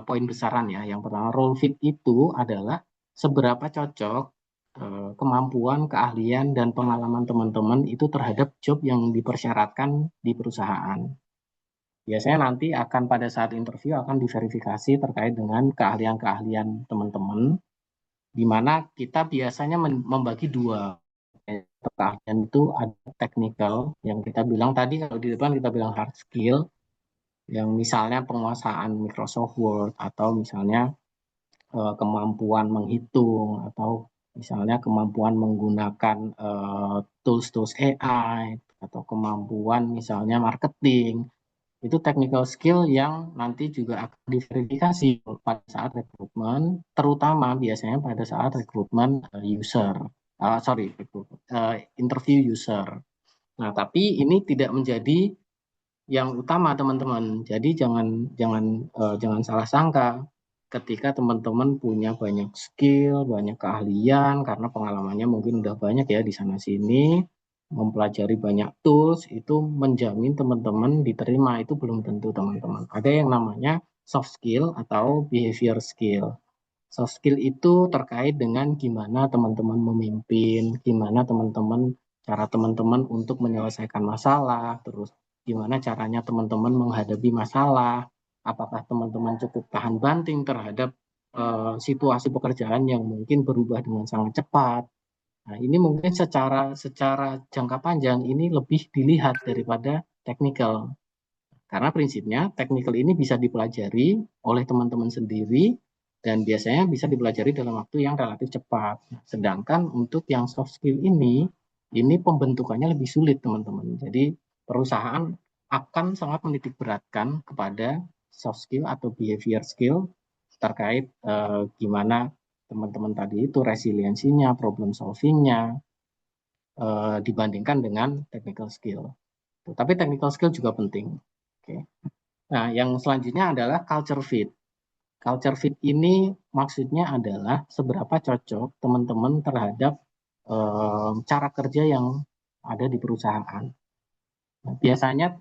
poin besaran ya. Yang pertama role fit itu adalah seberapa cocok kemampuan, keahlian, dan pengalaman teman-teman itu terhadap job yang dipersyaratkan di perusahaan. Biasanya nanti akan pada saat interview akan diverifikasi terkait dengan keahlian-keahlian teman-teman, di mana kita biasanya membagi dua. Keahlian itu ada technical, yang kita bilang tadi kalau di depan kita bilang hard skill, yang misalnya penguasaan Microsoft Word, atau misalnya kemampuan menghitung, atau misalnya kemampuan menggunakan tools-tools AI, atau kemampuan misalnya marketing, itu technical skill yang nanti juga akan diverifikasi pada saat rekrutmen, terutama biasanya pada saat rekrutmen interview user. Nah, tapi ini tidak menjadi yang utama teman-teman. Jadi jangan salah sangka ketika teman-teman punya banyak skill, banyak keahlian karena pengalamannya mungkin udah banyak ya di sana sini, mempelajari banyak tools itu menjamin teman-teman diterima itu belum tentu teman-teman. Ada yang namanya soft skill atau behavior skill. Soft skill itu terkait dengan gimana teman-teman memimpin, gimana cara teman-teman untuk menyelesaikan masalah, terus gimana caranya teman-teman menghadapi masalah, apakah teman-teman cukup tahan banting terhadap situasi pekerjaan yang mungkin berubah dengan sangat cepat. Nah, ini mungkin secara jangka panjang ini lebih dilihat daripada technical. Karena prinsipnya technical ini bisa dipelajari oleh teman-teman sendiri dan biasanya bisa dipelajari dalam waktu yang relatif cepat. Sedangkan untuk yang soft skill ini pembentukannya lebih sulit, teman-teman. Jadi perusahaan akan sangat menitik beratkan kepada soft skill atau behavior skill terkait gimana teman-teman tadi itu resiliensinya, problem solvingnya dibandingkan dengan technical skill. Tapi technical skill juga penting. Oke. Nah, yang selanjutnya adalah culture fit. Culture fit ini maksudnya adalah seberapa cocok teman-teman terhadap cara kerja yang ada di perusahaan. Nah, biasanya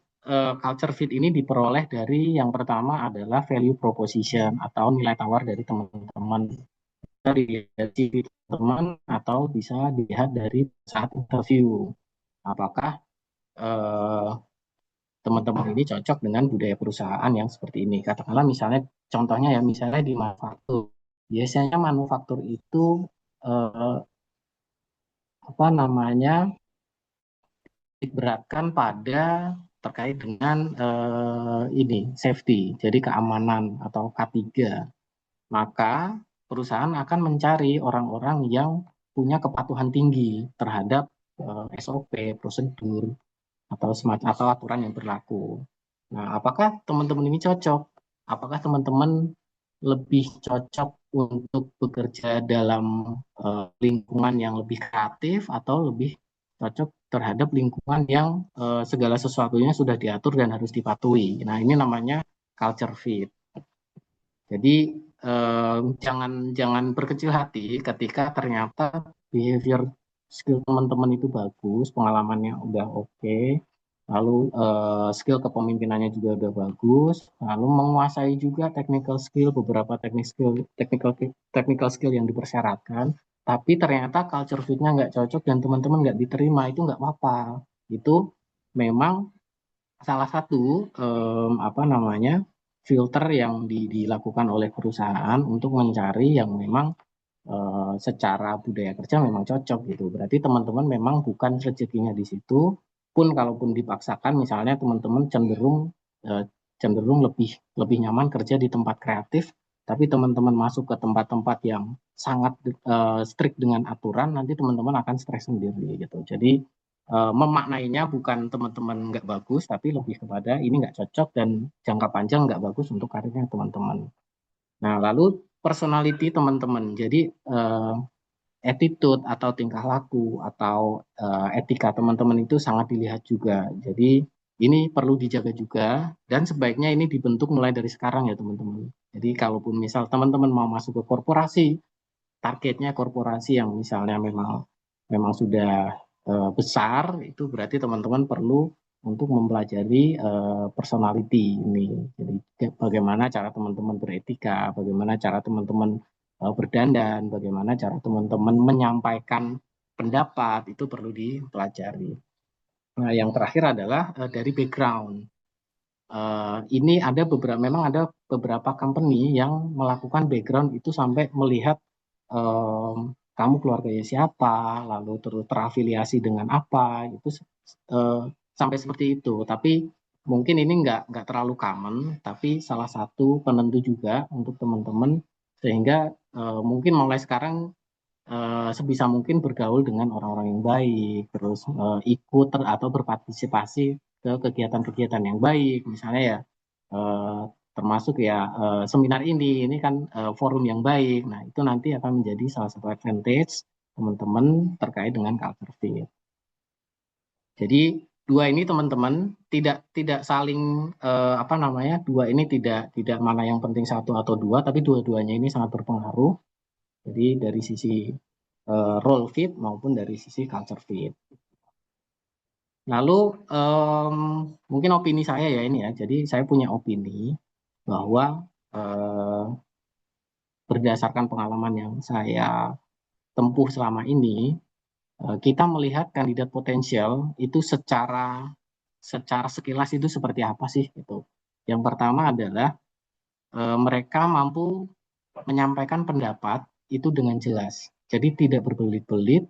culture fit ini diperoleh dari yang pertama adalah value proposition atau nilai tawar dari teman-teman. Bisa dilihat dari CV teman atau bisa dilihat dari saat interview. Apakah teman-teman ini cocok dengan budaya perusahaan yang seperti ini. Katakanlah misalnya, contohnya ya, misalnya di manufaktur. Biasanya manufaktur itu apa namanya diberatkan pada terkait dengan ini safety, jadi keamanan atau K3. Maka perusahaan akan mencari orang-orang yang punya kepatuhan tinggi terhadap SOP, prosedur atau aturan yang berlaku. Nah, apakah teman-teman ini cocok? Apakah teman-teman lebih cocok untuk bekerja dalam lingkungan yang lebih kreatif atau lebih cocok terhadap lingkungan yang segala sesuatunya sudah diatur dan harus dipatuhi? Nah, ini namanya culture fit. Jadi jangan berkecil hati ketika ternyata behavior skill teman-teman itu bagus, pengalamannya udah oke, lalu skill kepemimpinannya juga udah bagus, lalu menguasai juga beberapa technical skill yang dipersyaratkan, tapi ternyata culture fit-nya nggak cocok dan teman-teman nggak diterima, itu nggak apa-apa. Itu memang salah satu apa namanya filter yang dilakukan oleh perusahaan untuk mencari yang memang secara budaya kerja memang cocok gitu. Berarti teman-teman memang bukan rezekinya di situ. Pun kalaupun dipaksakan, misalnya teman-teman cenderung lebih nyaman kerja di tempat kreatif, tapi teman-teman masuk ke tempat-tempat yang sangat strict dengan aturan, nanti teman-teman akan stres sendiri gitu. Jadi memaknainya bukan teman-teman nggak bagus, tapi lebih kepada ini nggak cocok dan jangka panjang nggak bagus untuk karirnya teman-teman. Nah, lalu personality teman-teman. Jadi attitude atau tingkah laku atau etika teman-teman itu sangat dilihat juga. Jadi ini perlu dijaga juga dan sebaiknya ini dibentuk mulai dari sekarang ya teman-teman. Jadi kalaupun misal teman-teman mau masuk ke korporasi, targetnya korporasi yang misalnya memang sudah besar, itu berarti teman-teman perlu untuk mempelajari personality ini. Jadi bagaimana cara teman-teman beretika, bagaimana cara teman-teman berdandan, bagaimana cara teman-teman menyampaikan pendapat, itu perlu dipelajari. Nah, yang terakhir adalah dari background. Ini memang ada beberapa company yang melakukan background itu sampai melihat kamu keluarganya siapa, lalu terus terafiliasi dengan apa, itu sampai seperti itu. Tapi mungkin ini nggak terlalu common, tapi salah satu penentu juga untuk teman-teman sehingga mungkin mulai sekarang sebisa mungkin bergaul dengan orang-orang yang baik, terus ikut atau berpartisipasi ke kegiatan-kegiatan yang baik, misalnya ya termasuk ya seminar ini kan forum yang baik. Nah, itu nanti akan menjadi salah satu advantage teman-teman terkait dengan culture fit. Jadi dua ini teman-teman tidak saling apa namanya, dua ini tidak mana yang penting satu atau dua, tapi dua-duanya ini sangat berpengaruh. Jadi dari sisi role fit maupun dari sisi culture fit. Lalu mungkin opini saya ya ini ya. Jadi saya punya opini bahwa berdasarkan pengalaman yang saya tempuh selama ini, kita melihat kandidat potensial itu secara sekilas itu seperti apa sih gitu. Yang pertama adalah mereka mampu menyampaikan pendapat itu dengan jelas. Jadi tidak berbelit-belit.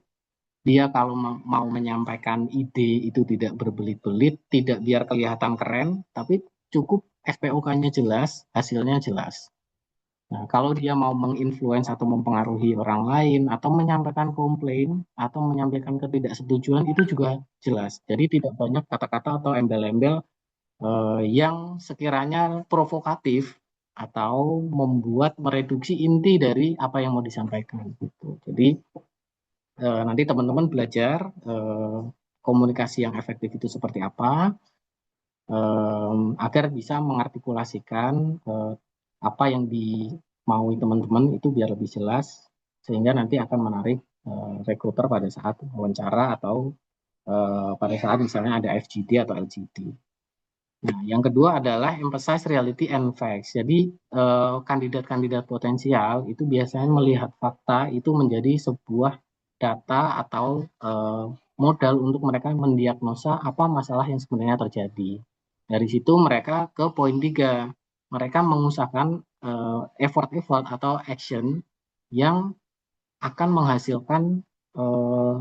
Dia kalau mau menyampaikan ide itu tidak berbelit-belit, tidak biar kelihatan keren, tapi cukup FPOK-nya jelas, hasilnya jelas. Nah, kalau dia mau menginfluence atau mempengaruhi orang lain atau menyampaikan komplain atau menyampaikan ketidaksetujuan itu juga jelas. Jadi tidak banyak kata-kata atau embel-embel yang sekiranya provokatif atau membuat mereduksi inti dari apa yang mau disampaikan gitu. Jadi nanti teman-teman belajar komunikasi yang efektif itu seperti apa agar bisa mengartikulasikan apa yang dimaui teman-teman itu biar lebih jelas sehingga nanti akan menarik rekruter pada saat wawancara atau pada saat misalnya ada FGD atau LGD. Nah, yang kedua adalah emphasize reality and facts. Jadi kandidat-kandidat potensial itu biasanya melihat fakta itu menjadi sebuah data atau modal untuk mereka mendiagnosa apa masalah yang sebenarnya terjadi. Dari situ mereka ke poin 3. Mereka mengusahakan effort-effort atau action yang akan menghasilkan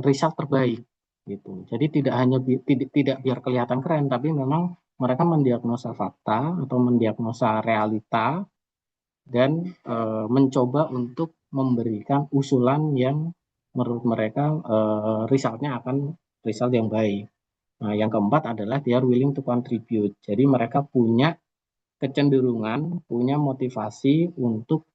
result terbaik gitu. Jadi tidak hanya tidak biar kelihatan keren, tapi memang mereka mendiagnosa fakta atau mendiagnosa realita dan mencoba untuk memberikan usulan yang menurut mereka resultnya akan result yang baik. Nah, yang keempat adalah they are willing to contribute. Jadi mereka punya kecenderungan, punya motivasi untuk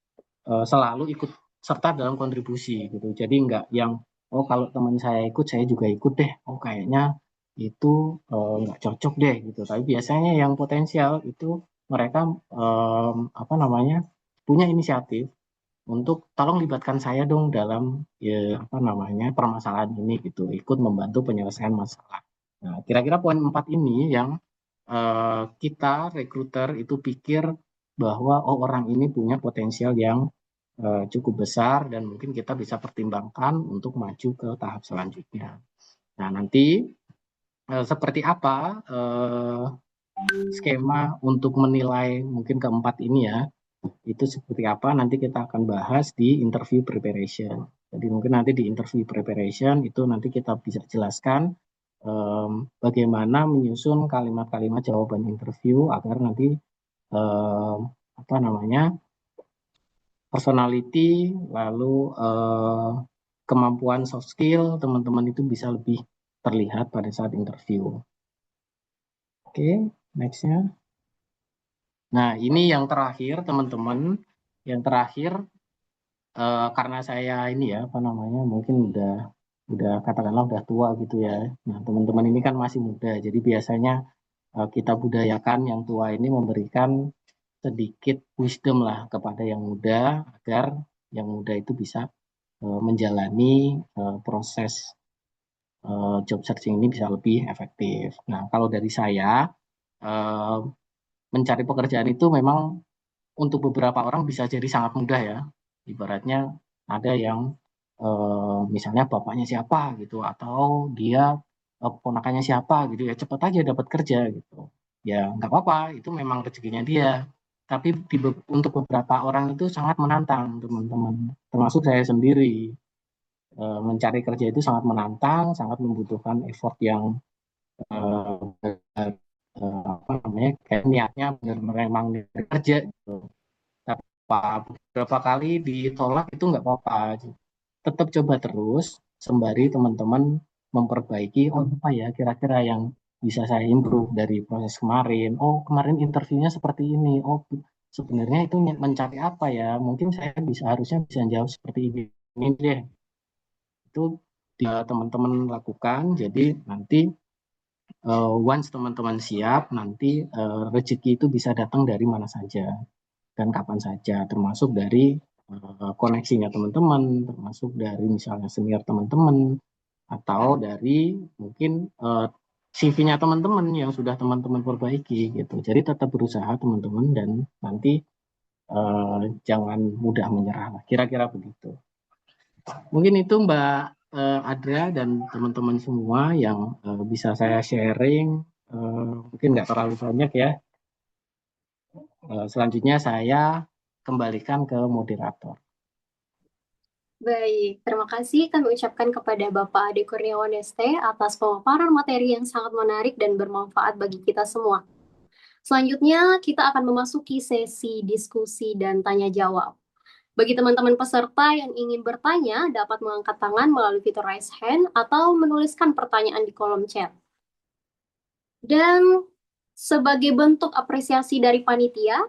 selalu ikut serta dalam kontribusi gitu. Jadi enggak yang oh kalau teman saya ikut saya juga ikut deh. Oh kayaknya itu nggak cocok deh gitu. Tapi biasanya yang potensial itu mereka apa namanya punya inisiatif untuk tolong libatkan saya dong dalam ya apa namanya permasalahan ini gitu. Ikut membantu penyelesaian masalah. Nah, kira-kira poin 4 ini yang kita rekruter itu pikir bahwa oh orang ini punya potensial yang cukup besar dan mungkin kita bisa pertimbangkan untuk maju ke tahap selanjutnya. Nah, nanti seperti apa skema untuk menilai mungkin keempat ini ya, itu seperti apa nanti kita akan bahas di interview preparation. Jadi mungkin nanti di interview preparation itu nanti kita bisa jelaskan bagaimana menyusun kalimat-kalimat jawaban interview agar nanti apa namanya personality, lalu kemampuan soft skill teman-teman itu bisa lebih terlihat pada saat interview. Oke, nextnya. Nah, ini yang terakhir teman-teman. Yang terakhir karena saya ini ya apa namanya mungkin udah katakanlah udah tua gitu ya. Nah, teman-teman ini kan masih muda, jadi biasanya kita budayakan yang tua ini memberikan sedikit wisdom lah kepada yang muda agar yang muda itu bisa menjalani proses job searching ini bisa lebih efektif. Nah, kalau dari saya mencari pekerjaan itu memang untuk beberapa orang bisa jadi sangat mudah ya. Ibaratnya ada yang misalnya bapaknya siapa gitu atau dia ponakannya siapa gitu ya cepat aja dapat kerja gitu. Ya nggak apa-apa, itu memang rezekinya dia. Tapi untuk beberapa orang itu sangat menantang teman-teman, termasuk saya sendiri. Mencari kerja itu sangat menantang, sangat membutuhkan effort yang apa namanya kayak niatnya benar-benar emang kerja gitu. Tapi beberapa kali ditolak itu nggak apa-apa, tetap coba terus sembari teman-teman memperbaiki oh apa ya kira-kira yang bisa saya improve dari proses kemarin. Oh kemarin interviewnya seperti ini. Oh sebenarnya itu mencari apa ya? Mungkin saya harusnya bisa jawab seperti ini deh. Itu teman-teman lakukan. Jadi nanti once teman-teman siap, nanti rezeki itu bisa datang dari mana saja dan kapan saja, termasuk dari koneksinya teman-teman, termasuk dari misalnya senior teman-teman, atau dari mungkin CV-nya teman-teman yang sudah teman-teman perbaiki gitu. Jadi tetap berusaha teman-teman dan nanti jangan mudah menyerah. Kira-kira begitu. Mungkin itu Mbak Adra dan teman-teman semua yang bisa saya sharing. Mungkin nggak terlalu banyak ya. Selanjutnya saya kembalikan ke moderator. Baik, terima kasih kami ucapkan kepada Bapak Ade Kurniawan ST atas pemaparan materi yang sangat menarik dan bermanfaat bagi kita semua. Selanjutnya, kita akan memasuki sesi diskusi dan tanya jawab. Bagi teman-teman peserta yang ingin bertanya, dapat mengangkat tangan melalui fitur raise hand atau menuliskan pertanyaan di kolom chat. Dan sebagai bentuk apresiasi dari panitia,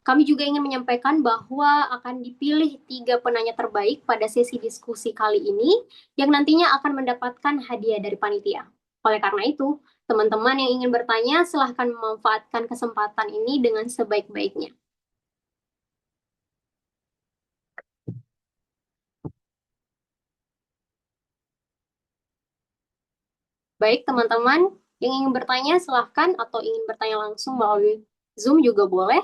kami juga ingin menyampaikan bahwa akan dipilih 3 penanya terbaik pada sesi diskusi kali ini yang nantinya akan mendapatkan hadiah dari panitia. Oleh karena itu, teman-teman yang ingin bertanya silahkan memanfaatkan kesempatan ini dengan sebaik-baiknya. Baik, teman-teman yang ingin bertanya silahkan, atau ingin bertanya langsung melalui Zoom juga boleh.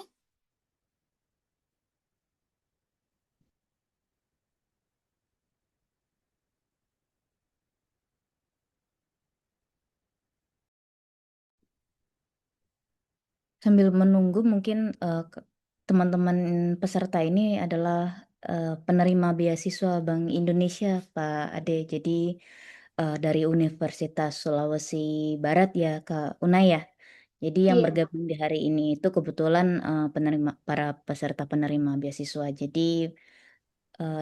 Sambil menunggu mungkin teman-teman peserta ini adalah penerima beasiswa Bank Indonesia, Pak Ade. Jadi dari Universitas Sulawesi Barat ya, Kak Unai ya. Jadi yang Iya. bergabung di hari ini itu kebetulan para peserta penerima beasiswa. Jadi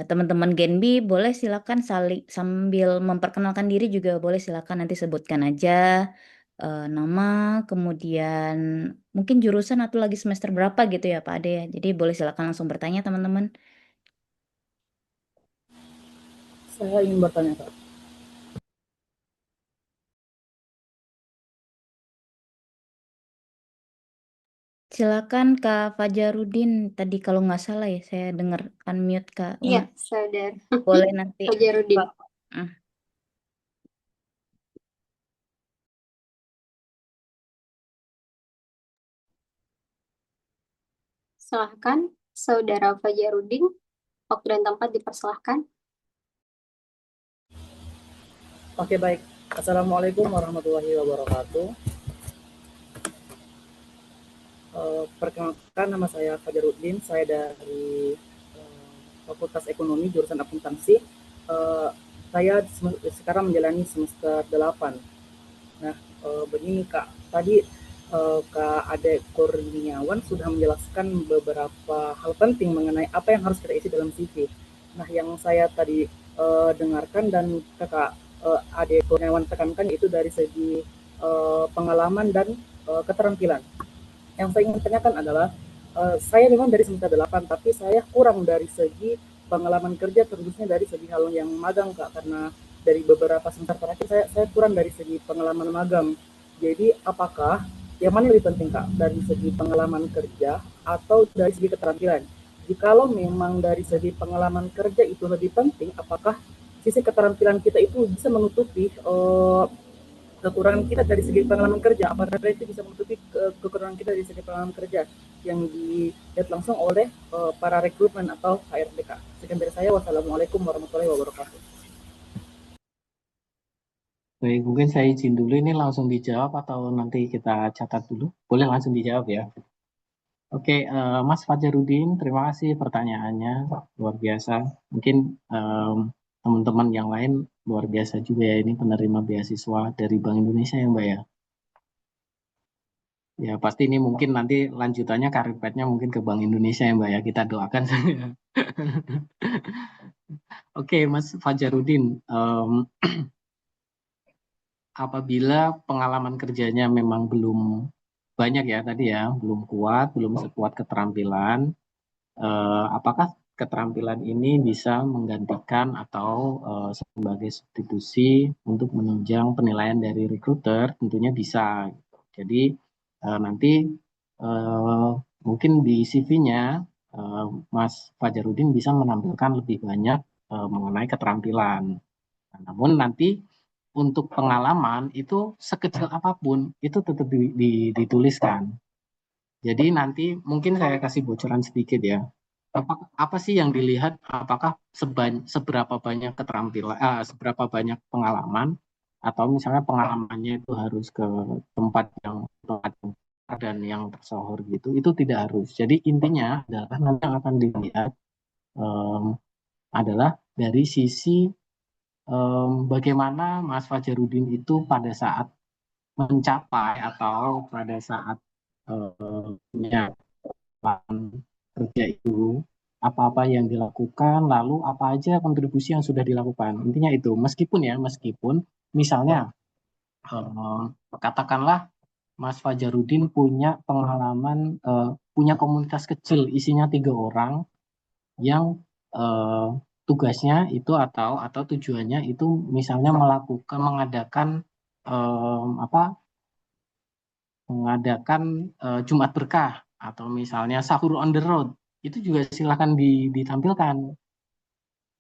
teman-teman Genbi boleh silakan sambil memperkenalkan diri juga boleh silakan nanti sebutkan aja nama, kemudian mungkin jurusan atau lagi semester berapa gitu ya Pak Ade ya. Jadi boleh silakan langsung bertanya teman-teman. Saya ingin bertanya, Kak. Silakan Kak Fajarudin. Tadi kalau nggak salah ya saya dengar unmute Kak Iya, Una. Saudara Boleh nanti. Fajarudin. Ah. Silahkan, Saudara Fajarudin. Waktu dan tempat dipersilahkan. Oke, baik. Assalamualaikum warahmatullahi wabarakatuh. Perkenalkan, nama saya Fajaruddin. Saya dari Fakultas Ekonomi, jurusan akuntansi. Saya sekarang menjalani semester 8. Nah, begini Kak. Tadi Kak Ade Kurniawan sudah menjelaskan beberapa hal penting mengenai apa yang harus kita isi dalam CV. Nah, yang saya tadi dengarkan dan Kakak Ade Kurniawan tekankan itu dari segi pengalaman dan keterampilan. Yang saya ingin tanyakan adalah saya memang dari semester 8, tapi saya kurang dari segi pengalaman kerja, terkhususnya dari segi hal yang magang Kak, karena dari beberapa semester terakhir saya kurang dari segi pengalaman magang. Jadi apakah yang mana lebih penting Kak, dari segi pengalaman kerja atau dari segi keterampilan? Jikalau memang dari segi pengalaman kerja itu lebih penting, apakah sisi keterampilan kita itu bisa menutupi kekurangan kita dari segi pengalaman kerja? Apakah itu bisa menutupi kekurangan kita dari segi pengalaman kerja yang dilihat langsung oleh para rekrutmen atau HRDK? Sekian dari saya. Wassalamualaikum warahmatullahi wabarakatuh. Baik, mungkin saya izin dulu ini langsung dijawab atau nanti kita catat dulu? Boleh langsung dijawab ya. Oke, Mas Fajarudin, terima kasih pertanyaannya, luar biasa. Mungkin teman-teman yang lain luar biasa juga ya, ini penerima beasiswa dari Bank Indonesia ya Mbak ya. Ya pasti ini mungkin nanti lanjutannya karir path-nya mungkin ke Bank Indonesia ya Mbak ya, kita doakan saja. Oke, Mas Fajarudin, apabila pengalaman kerjanya memang belum banyak ya tadi ya, belum kuat, belum sekuat keterampilan, apakah keterampilan ini bisa menggantikan atau sebagai substitusi untuk menunjang penilaian dari recruiter? Tentunya bisa. Jadi nanti mungkin di CV-nya Mas Fajarudin bisa menampilkan lebih banyak mengenai keterampilan. Namun nanti untuk pengalaman itu sekecil apapun itu tetap dituliskan. Jadi nanti mungkin saya kasih bocoran sedikit ya. Apa sih yang dilihat? Apakah seberapa banyak keterampilan, seberapa banyak pengalaman, atau misalnya pengalamannya itu harus ke tempat yang dan yang tersohor gitu? Itu tidak harus. Jadi intinya adalah nanti yang akan dilihat adalah dari sisi bagaimana Mas Fajarudin itu pada saat mencapai atau pada saat punya kerja itu apa-apa yang dilakukan, lalu apa aja kontribusi yang sudah dilakukan. Intinya itu, meskipun misalnya eh, katakanlah Mas Fajarudin punya pengalaman, punya komunitas kecil isinya 3 orang yang eh, tugasnya itu atau tujuannya itu misalnya mengadakan apa mengadakan Jumat Berkah atau misalnya sahur on the road, itu juga silakan ditampilkan.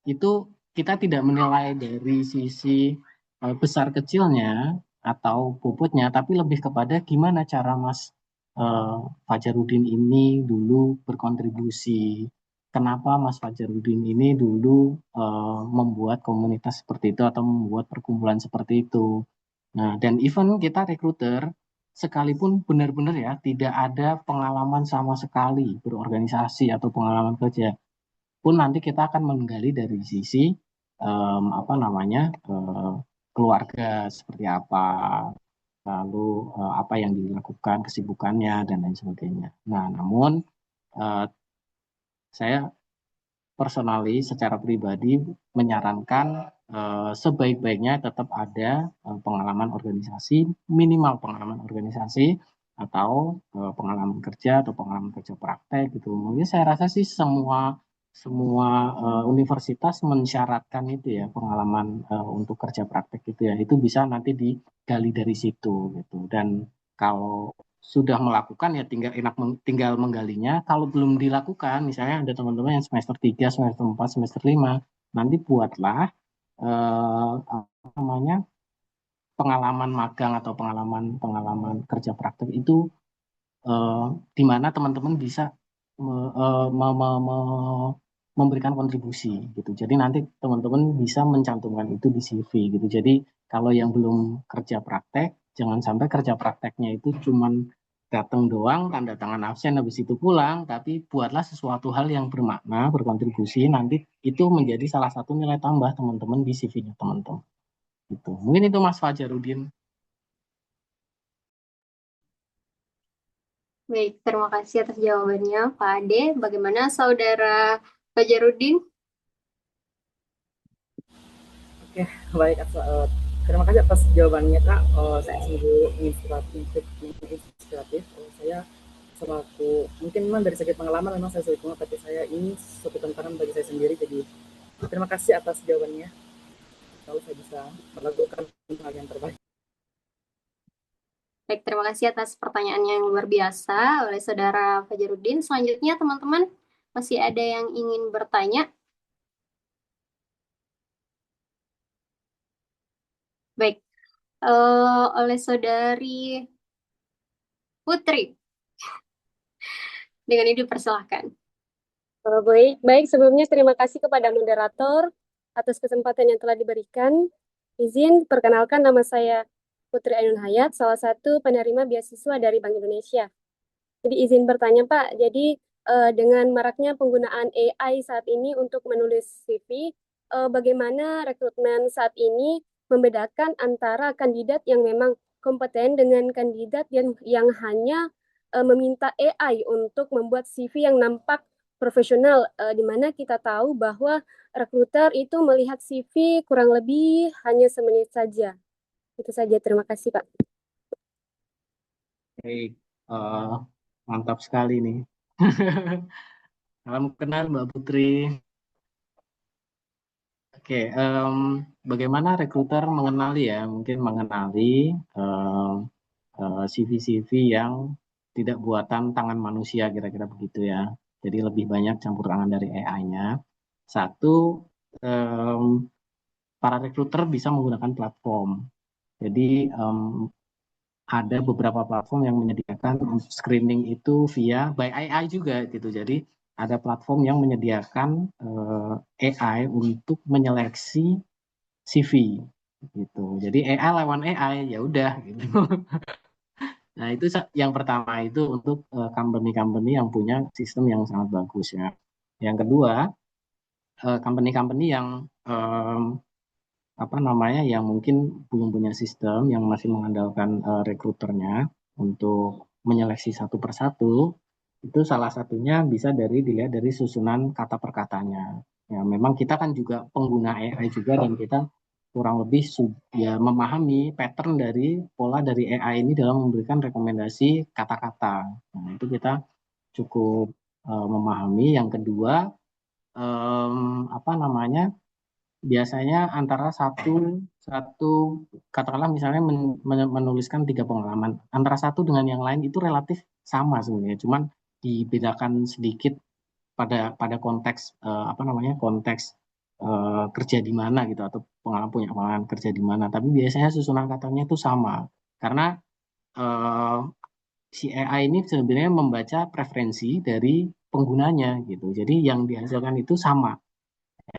Itu kita tidak menilai dari sisi besar kecilnya atau bobotnya, tapi lebih kepada gimana cara Mas eh, Fajarudin ini dulu berkontribusi. Kenapa Mas Fajarudin ini dulu membuat komunitas seperti itu atau membuat perkumpulan seperti itu. Nah, dan even kita rekruter, sekalipun benar-benar ya tidak ada pengalaman sama sekali berorganisasi atau pengalaman kerja, pun nanti kita akan menggali dari sisi apa namanya keluarga seperti apa, lalu apa yang dilakukan, kesibukannya dan lain sebagainya. Nah, namun eh, saya personally secara pribadi menyarankan sebaik-baiknya tetap ada pengalaman organisasi, minimal pengalaman organisasi atau pengalaman kerja atau pengalaman kerja praktek gitu. Mungkin saya rasa sih semua semua universitas mensyaratkan itu ya pengalaman untuk kerja praktek gitu ya. Itu bisa nanti digali dari situ gitu. Dan kalau sudah melakukan ya tinggal menggalinya. Kalau belum dilakukan, misalnya ada teman-teman yang semester 3, semester 4, semester 5, nanti buatlah apa namanya pengalaman magang atau pengalaman pengalaman kerja praktek itu eh, di mana teman-teman bisa me- eh, me- me- me- memberikan kontribusi gitu. Jadi nanti teman-teman bisa mencantumkan itu di CV gitu. Jadi kalau yang belum kerja praktek, jangan sampai kerja prakteknya itu cuman datang doang, tanda tangan absen, habis itu pulang, tapi buatlah sesuatu hal yang bermakna, berkontribusi, nanti itu menjadi salah satu nilai tambah teman-teman di CV-nya teman-teman. Gitu. Mungkin itu Mas Fajarudin. Baik, terima kasih atas jawabannya, Pak Ade. Bagaimana Saudara Fajarudin? Oke, baik. Terima kasih atas jawabannya, Kak. Saya sungguh inspiratif. Saya selaku, mungkin memang dari segi pengalaman memang saya sulit banget, tapi saya ini suatu tantangan bagi saya sendiri. Jadi terima kasih atas jawabannya. Kalau saya bisa melakukan hal yang terbaik. Baik, terima kasih atas pertanyaannya yang luar biasa oleh Saudara Fajarudin. Selanjutnya, teman-teman, masih ada yang ingin bertanya? Baik, oleh Saudari Putri. Dengan ini dipersilahkan. Baik, sebelumnya terima kasih kepada moderator atas kesempatan yang telah diberikan. Izin perkenalkan, nama saya Putri Ainun Hayat, salah satu penerima beasiswa dari Bank Indonesia. Jadi izin bertanya Pak, jadi dengan maraknya penggunaan AI saat ini untuk menulis CV, bagaimana rekrutmen saat ini membedakan antara kandidat yang memang kompeten dengan kandidat yang hanya meminta AI untuk membuat CV yang nampak profesional, di mana kita tahu bahwa rekruter itu melihat CV kurang lebih hanya semenit saja. Itu saja, terima kasih Pak. Baik, mantap sekali nih. Salam kenal Mbak Putri. Oke, bagaimana rekruter mengenali ya? Mungkin mengenali CV-CV yang tidak buatan tangan manusia, kira-kira begitu ya. Jadi lebih banyak campur tangan dari AI-nya. Satu, em, para rekruter bisa menggunakan platform. Jadi ada beberapa platform yang menyediakan screening itu via by AI juga gitu. Jadi ada platform yang menyediakan AI untuk menyeleksi CV gitu. Jadi AI lawan AI ya udah gitu. Nah, itu yang pertama itu untuk company-company yang punya sistem yang sangat bagus ya. Yang kedua, company-company yang apa namanya yang mungkin belum punya sistem yang masih mengandalkan rekruternya untuk menyeleksi satu persatu, Itu salah satunya bisa dilihat dari susunan kata per katanya. Ya, memang kita kan juga pengguna AI juga dan kita kurang lebih ya memahami pattern dari pola dari AI ini dalam memberikan rekomendasi kata-kata. Nah, itu kita cukup memahami. Yang kedua, apa namanya? Biasanya antara satu satu katakanlah misalnya menuliskan 3 pengalaman, antara satu dengan yang lain itu relatif sama sebenarnya, cuman dibedakan sedikit pada konteks apa namanya, konteks kerja di mana gitu, atau punya pengalaman kerja di mana, tapi biasanya susunan katanya itu sama karena eh, si AI ini sebenarnya membaca preferensi dari penggunanya gitu, jadi yang dihasilkan itu sama,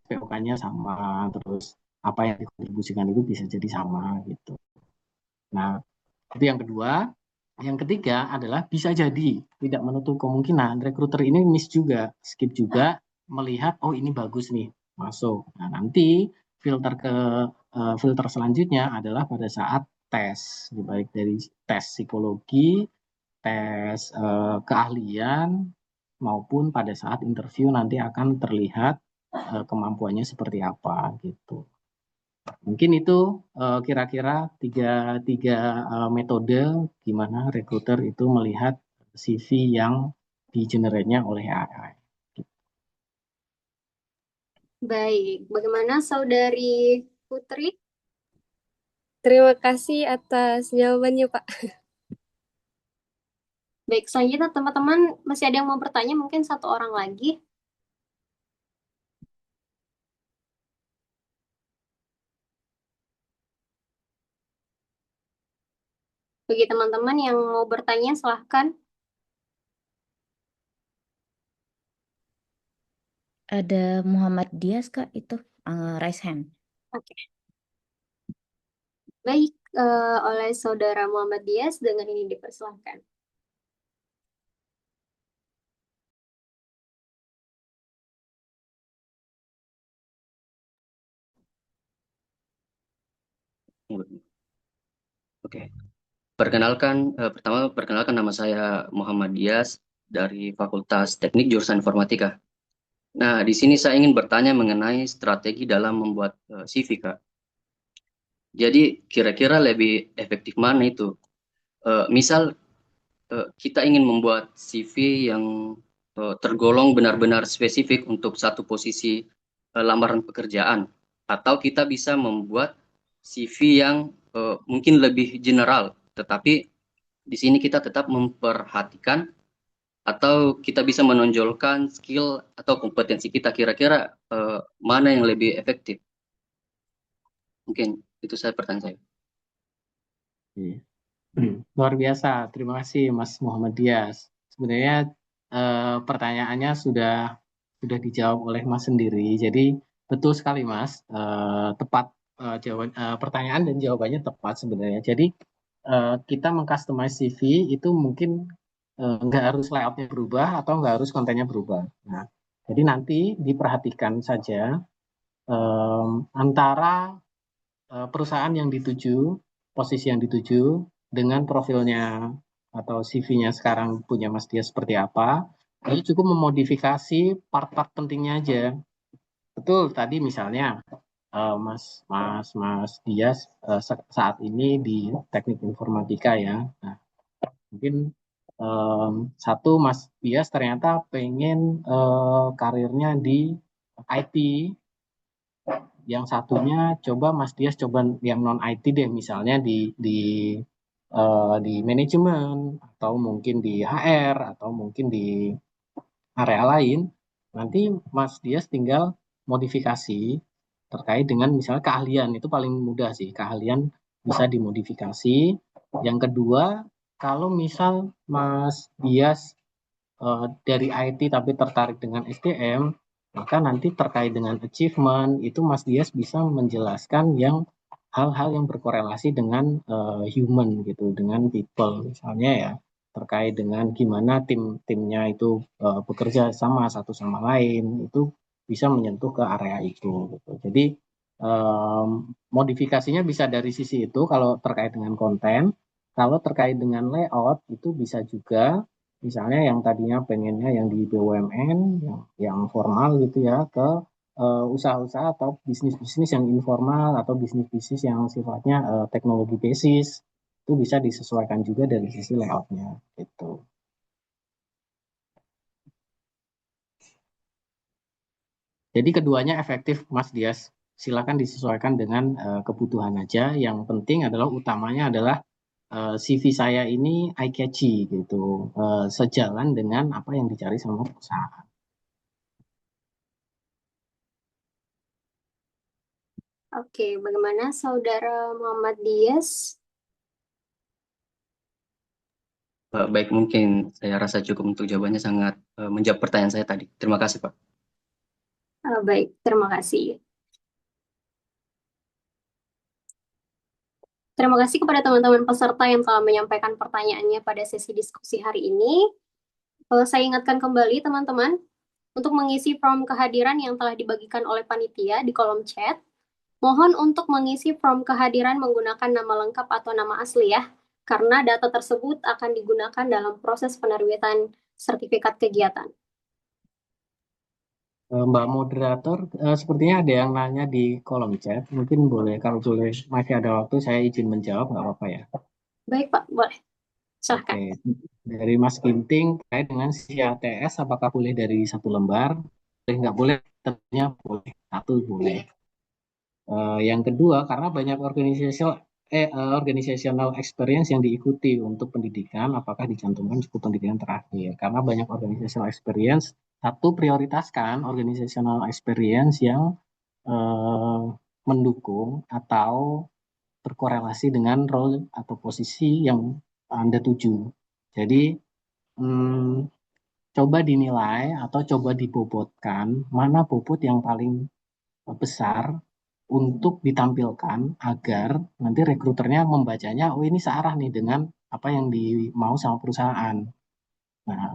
SPOK-nya sama, terus apa yang dikontribusikan itu bisa jadi sama gitu. Nah, itu yang kedua. Yang ketiga adalah bisa jadi tidak menutup kemungkinan rekruter ini miss juga, skip juga melihat oh ini bagus nih masuk. Nah, nanti filter selanjutnya adalah pada saat tes, baik dari tes psikologi, tes keahlian maupun pada saat interview nanti akan terlihat kemampuannya seperti apa gitu. Mungkin itu kira-kira tiga metode gimana rekruter itu melihat CV yang di-generate-nya oleh AI. Baik, bagaimana Saudari Putri? Terima kasih atas jawabannya, Pak. Baik, selanjutnya teman-teman masih ada yang mau bertanya, mungkin satu orang lagi. Bagi teman-teman yang mau bertanya, silahkan. Ada Muhammad Dias, Kak, itu raise hand. Oke. Baik, oleh Saudara Muhammad Dias, dengan ini dipersilahkan. Oke. Pertama perkenalkan, nama saya Muhammad Dias dari Fakultas Teknik jurusan Informatika. Nah, di sini saya ingin bertanya mengenai strategi dalam membuat CV, Kak. Jadi kira-kira lebih efektif mana itu? Misal kita ingin membuat CV yang tergolong benar-benar spesifik untuk satu posisi lamaran pekerjaan, atau kita bisa membuat CV yang mungkin lebih general, tetapi di sini kita tetap memperhatikan atau kita bisa menonjolkan skill atau kompetensi kita, kira-kira mana yang lebih efektif? Mungkin itu saya pertanyaan saya. Luar biasa, terima kasih Mas Muhammad Dias. Sebenarnya pertanyaannya sudah dijawab oleh Mas sendiri. Jadi betul sekali Mas, tepat pertanyaan dan jawabannya tepat sebenarnya. Jadi kita mengcustomize CV itu mungkin nggak harus layoutnya berubah atau nggak harus kontennya berubah. Nah, jadi nanti diperhatikan saja antara perusahaan yang dituju, posisi yang dituju, dengan profilnya atau CV-nya sekarang punya Mas Dias seperti apa, lalu cukup memodifikasi part-part pentingnya aja. Betul, tadi misalnya Mas Dias saat ini di teknik informatika ya. Nah, mungkin satu Mas Dias ternyata pengen karirnya di IT, yang satunya coba Mas Dias coba yang non IT deh, misalnya di manajemen atau mungkin di HR atau mungkin di area lain. Nanti Mas Dias tinggal modifikasi terkait dengan misalnya keahlian, itu paling mudah sih, keahlian bisa dimodifikasi. Yang kedua, kalau misal Mas Dias dari IT tapi tertarik dengan SDM, maka nanti terkait dengan achievement itu Mas Dias bisa menjelaskan yang hal-hal yang berkorelasi dengan human gitu, dengan people misalnya ya, terkait dengan gimana timnya itu bekerja sama satu sama lain, itu bisa menyentuh ke area itu gitu. Jadi modifikasinya bisa dari sisi itu kalau terkait dengan konten. Kalau terkait dengan layout itu bisa juga Misalnya yang tadinya pengennya yang di BUMN, yang formal gitu ya, ke usaha-usaha atau bisnis-bisnis yang informal atau bisnis-bisnis yang sifatnya teknologi basis, itu bisa disesuaikan juga dari sisi layoutnya gitu. Jadi keduanya efektif, Mas Dias. Silakan disesuaikan dengan kebutuhan aja. Yang penting adalah utamanya adalah CV saya ini eye catchy gitu, sejalan dengan apa yang dicari sama perusahaan. Oke, bagaimana Saudara Muhammad Dias? Baik, mungkin saya rasa cukup untuk jawabannya sangat menjawab pertanyaan saya tadi. Terima kasih, Pak. Baik, terima kasih. Terima kasih kepada teman-teman peserta yang telah menyampaikan pertanyaannya pada sesi diskusi hari ini. Saya ingatkan kembali teman-teman untuk mengisi form kehadiran yang telah dibagikan oleh panitia di kolom chat. Mohon untuk mengisi form kehadiran menggunakan nama lengkap atau nama asli ya, karena data tersebut akan digunakan dalam proses penerbitan sertifikat kegiatan. Mbak moderator, sepertinya ada yang nanya di kolom chat. Mungkin boleh, kalau boleh masih ada waktu, saya izin menjawab, nggak apa-apa ya. Baik Pak, boleh. Silahkan. Oke, dari Mas Ginting, terkait dengan si ATS, apakah boleh dari satu lembar? Boleh, nggak boleh? Tentunya boleh, satu boleh. Yang kedua, karena banyak organizational experience yang diikuti untuk pendidikan, apakah dicantumkan cukup pendidikan terakhir? Karena banyak organizational experience, satu prioritaskan organizational experience yang eh, mendukung atau berkorelasi dengan role atau posisi yang Anda tuju. Jadi, hmm, coba dinilai atau coba dibobotkan mana bobot yang paling besar untuk ditampilkan agar nanti rekruternya membacanya, oh ini searah nih dengan apa yang dimau sama perusahaan. Nah,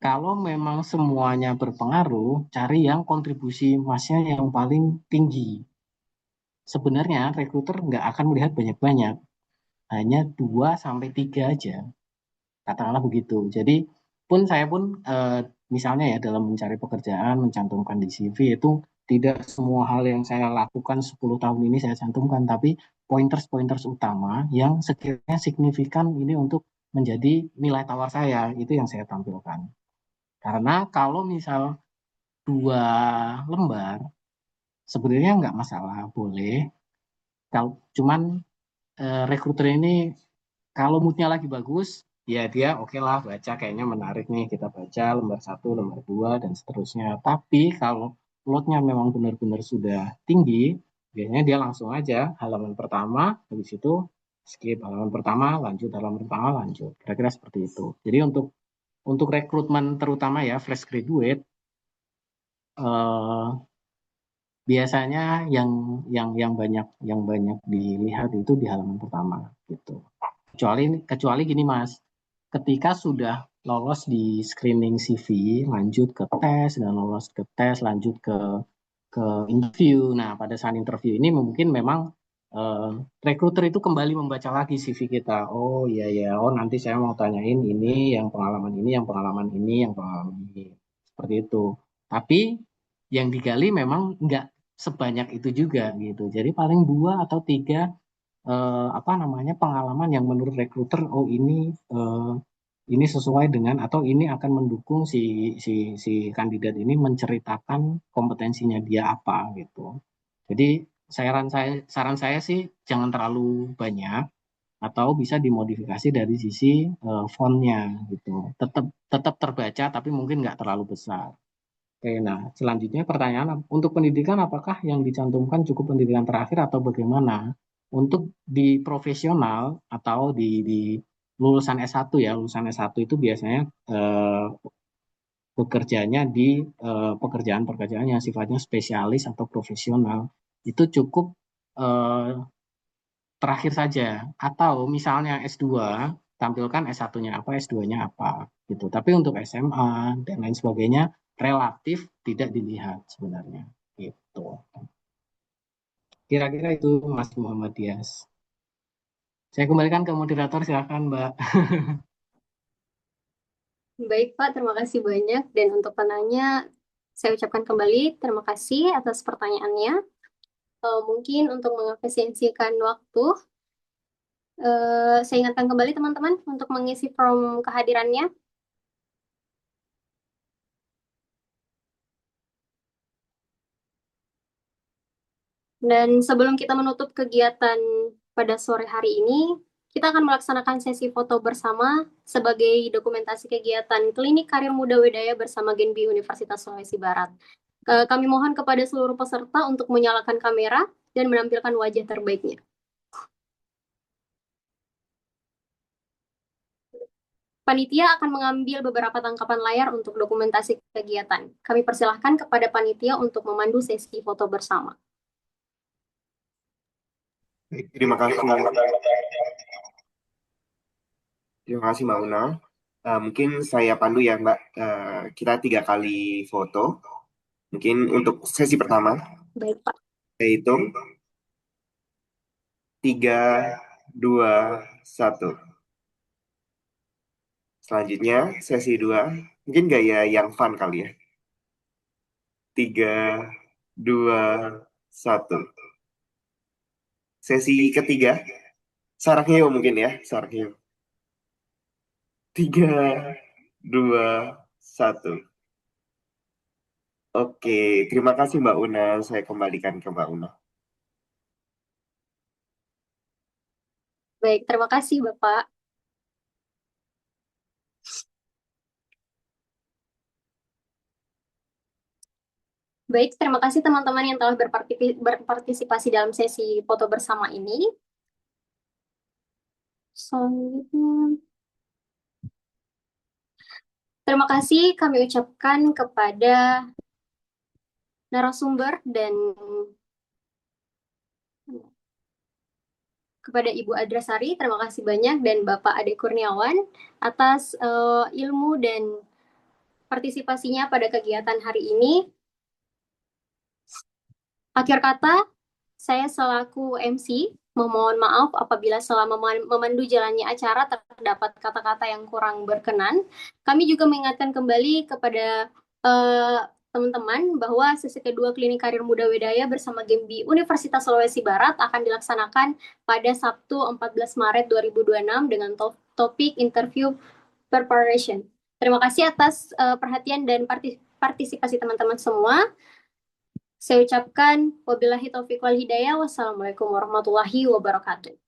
kalau memang semuanya berpengaruh, cari yang kontribusi masnya yang paling tinggi. Sebenarnya rekruter nggak akan melihat banyak-banyak, hanya 2 sampai 3 aja, katakanlah begitu. Jadi saya pun misalnya ya dalam mencari pekerjaan mencantumkan di CV itu tidak semua hal yang saya lakukan 10 tahun ini saya cantumkan, tapi pointers-pointers utama yang sekiranya signifikan ini untuk menjadi nilai tawar saya, itu yang saya tampilkan. Karena kalau misal 2 lembar sebenarnya nggak masalah, boleh. Kalau cuman rekruter ini kalau moodnya lagi bagus, ya dia oke lah baca kayaknya menarik nih kita baca lembar satu, lembar dua dan seterusnya. Tapi kalau loadnya memang benar-benar sudah tinggi, biasanya dia langsung aja halaman pertama, habis itu skip halaman pertama, lanjut halaman pertama, lanjut. Kira-kira seperti itu. Jadi untuk rekrutmen terutama ya fresh graduate, eh, biasanya yang banyak dilihat itu di halaman pertama gitu. Kecuali gini Mas, ketika sudah lolos di screening CV, lanjut ke tes dan lolos ke tes, lanjut ke interview. Nah, pada saat interview ini mungkin memang eh, rekruter itu kembali membaca lagi CV kita. Oh iya ya, oh nanti saya mau tanyain ini, yang pengalaman ini, yang pengalaman ini, yang pengalaman ini. Seperti itu. Tapi yang digali memang nggak sebanyak itu juga gitu. Jadi paling 2 atau 3 apa namanya pengalaman yang menurut rekruter oh ini sesuai dengan atau ini akan mendukung si si si kandidat ini menceritakan kompetensinya dia apa gitu. Jadi saran saya sih jangan terlalu banyak atau bisa dimodifikasi dari sisi fontnya gitu. Tetap tetap terbaca tapi mungkin nggak terlalu besar. Oke, nah selanjutnya pertanyaan untuk pendidikan apakah yang dicantumkan cukup pendidikan terakhir atau bagaimana? Untuk di profesional atau di lulusan S1 ya, lulusan S1 itu biasanya bekerjanya di pekerjaan-pekerjaan yang sifatnya spesialis atau profesional. Itu cukup eh, terakhir saja. Atau misalnya S2, tampilkan S1-nya apa, S2-nya apa gitu. Tapi untuk SMA dan lain sebagainya relatif tidak dilihat sebenarnya gitu. Kira-kira itu Mas Muhammad Dias. Saya kembalikan ke moderator, silakan Mbak. Baik, Pak. Terima kasih banyak. Dan untuk penanya, saya ucapkan kembali terima kasih atas pertanyaannya. Mungkin untuk mengefisiensikan waktu, saya ingatkan kembali teman-teman untuk mengisi form kehadirannya. Dan sebelum kita menutup kegiatan pada sore hari ini, kita akan melaksanakan sesi foto bersama sebagai dokumentasi kegiatan Klinik Karir Muda Wedaya bersama Genbi Universitas Sulawesi Barat. Kami mohon kepada seluruh peserta untuk menyalakan kamera dan menampilkan wajah terbaiknya. Panitia akan mengambil beberapa tangkapan layar untuk dokumentasi kegiatan. Kami persilahkan kepada panitia untuk memandu sesi foto bersama. Baik, terima kasih. Terima kasih Mbak Una. Mungkin saya pandu ya Mbak. Kita 3 kali foto. Mungkin untuk sesi pertama. Baik, Pak. Saya hitung. 3, 2, 1. Selanjutnya sesi 2. Mungkin gaya yang fun kali ya. 3, 2, 1. Sesi ketiga. Saraknya mungkin ya. Saraknya. 3, 2, 1. Oke, terima kasih Mbak Una. Saya kembalikan ke Mbak Una. Baik, terima kasih Bapak. Baik, terima kasih teman-teman yang telah berpartisipasi dalam sesi foto bersama ini. Selanjutnya, terima kasih kami ucapkan kepada narasumber dan kepada Ibu Adrasari, terima kasih banyak, dan Bapak Ade Kurniawan atas ilmu dan partisipasinya pada kegiatan hari ini. Akhir kata, saya selaku MC memohon maaf apabila selama memandu jalannya acara terdapat kata-kata yang kurang berkenan. Kami juga mengingatkan kembali kepada teman-teman bahwa sesi kedua Klinik Karir Muda Wedaya bersama Gembi Universitas Sulawesi Barat akan dilaksanakan pada Sabtu 14 Maret 2026 dengan topik interview preparation. Terima kasih atas perhatian dan partisipasi teman-teman semua. Saya ucapkan wabillahi taufiq wal hidayah. Wassalamualaikum warahmatullahi wabarakatuh.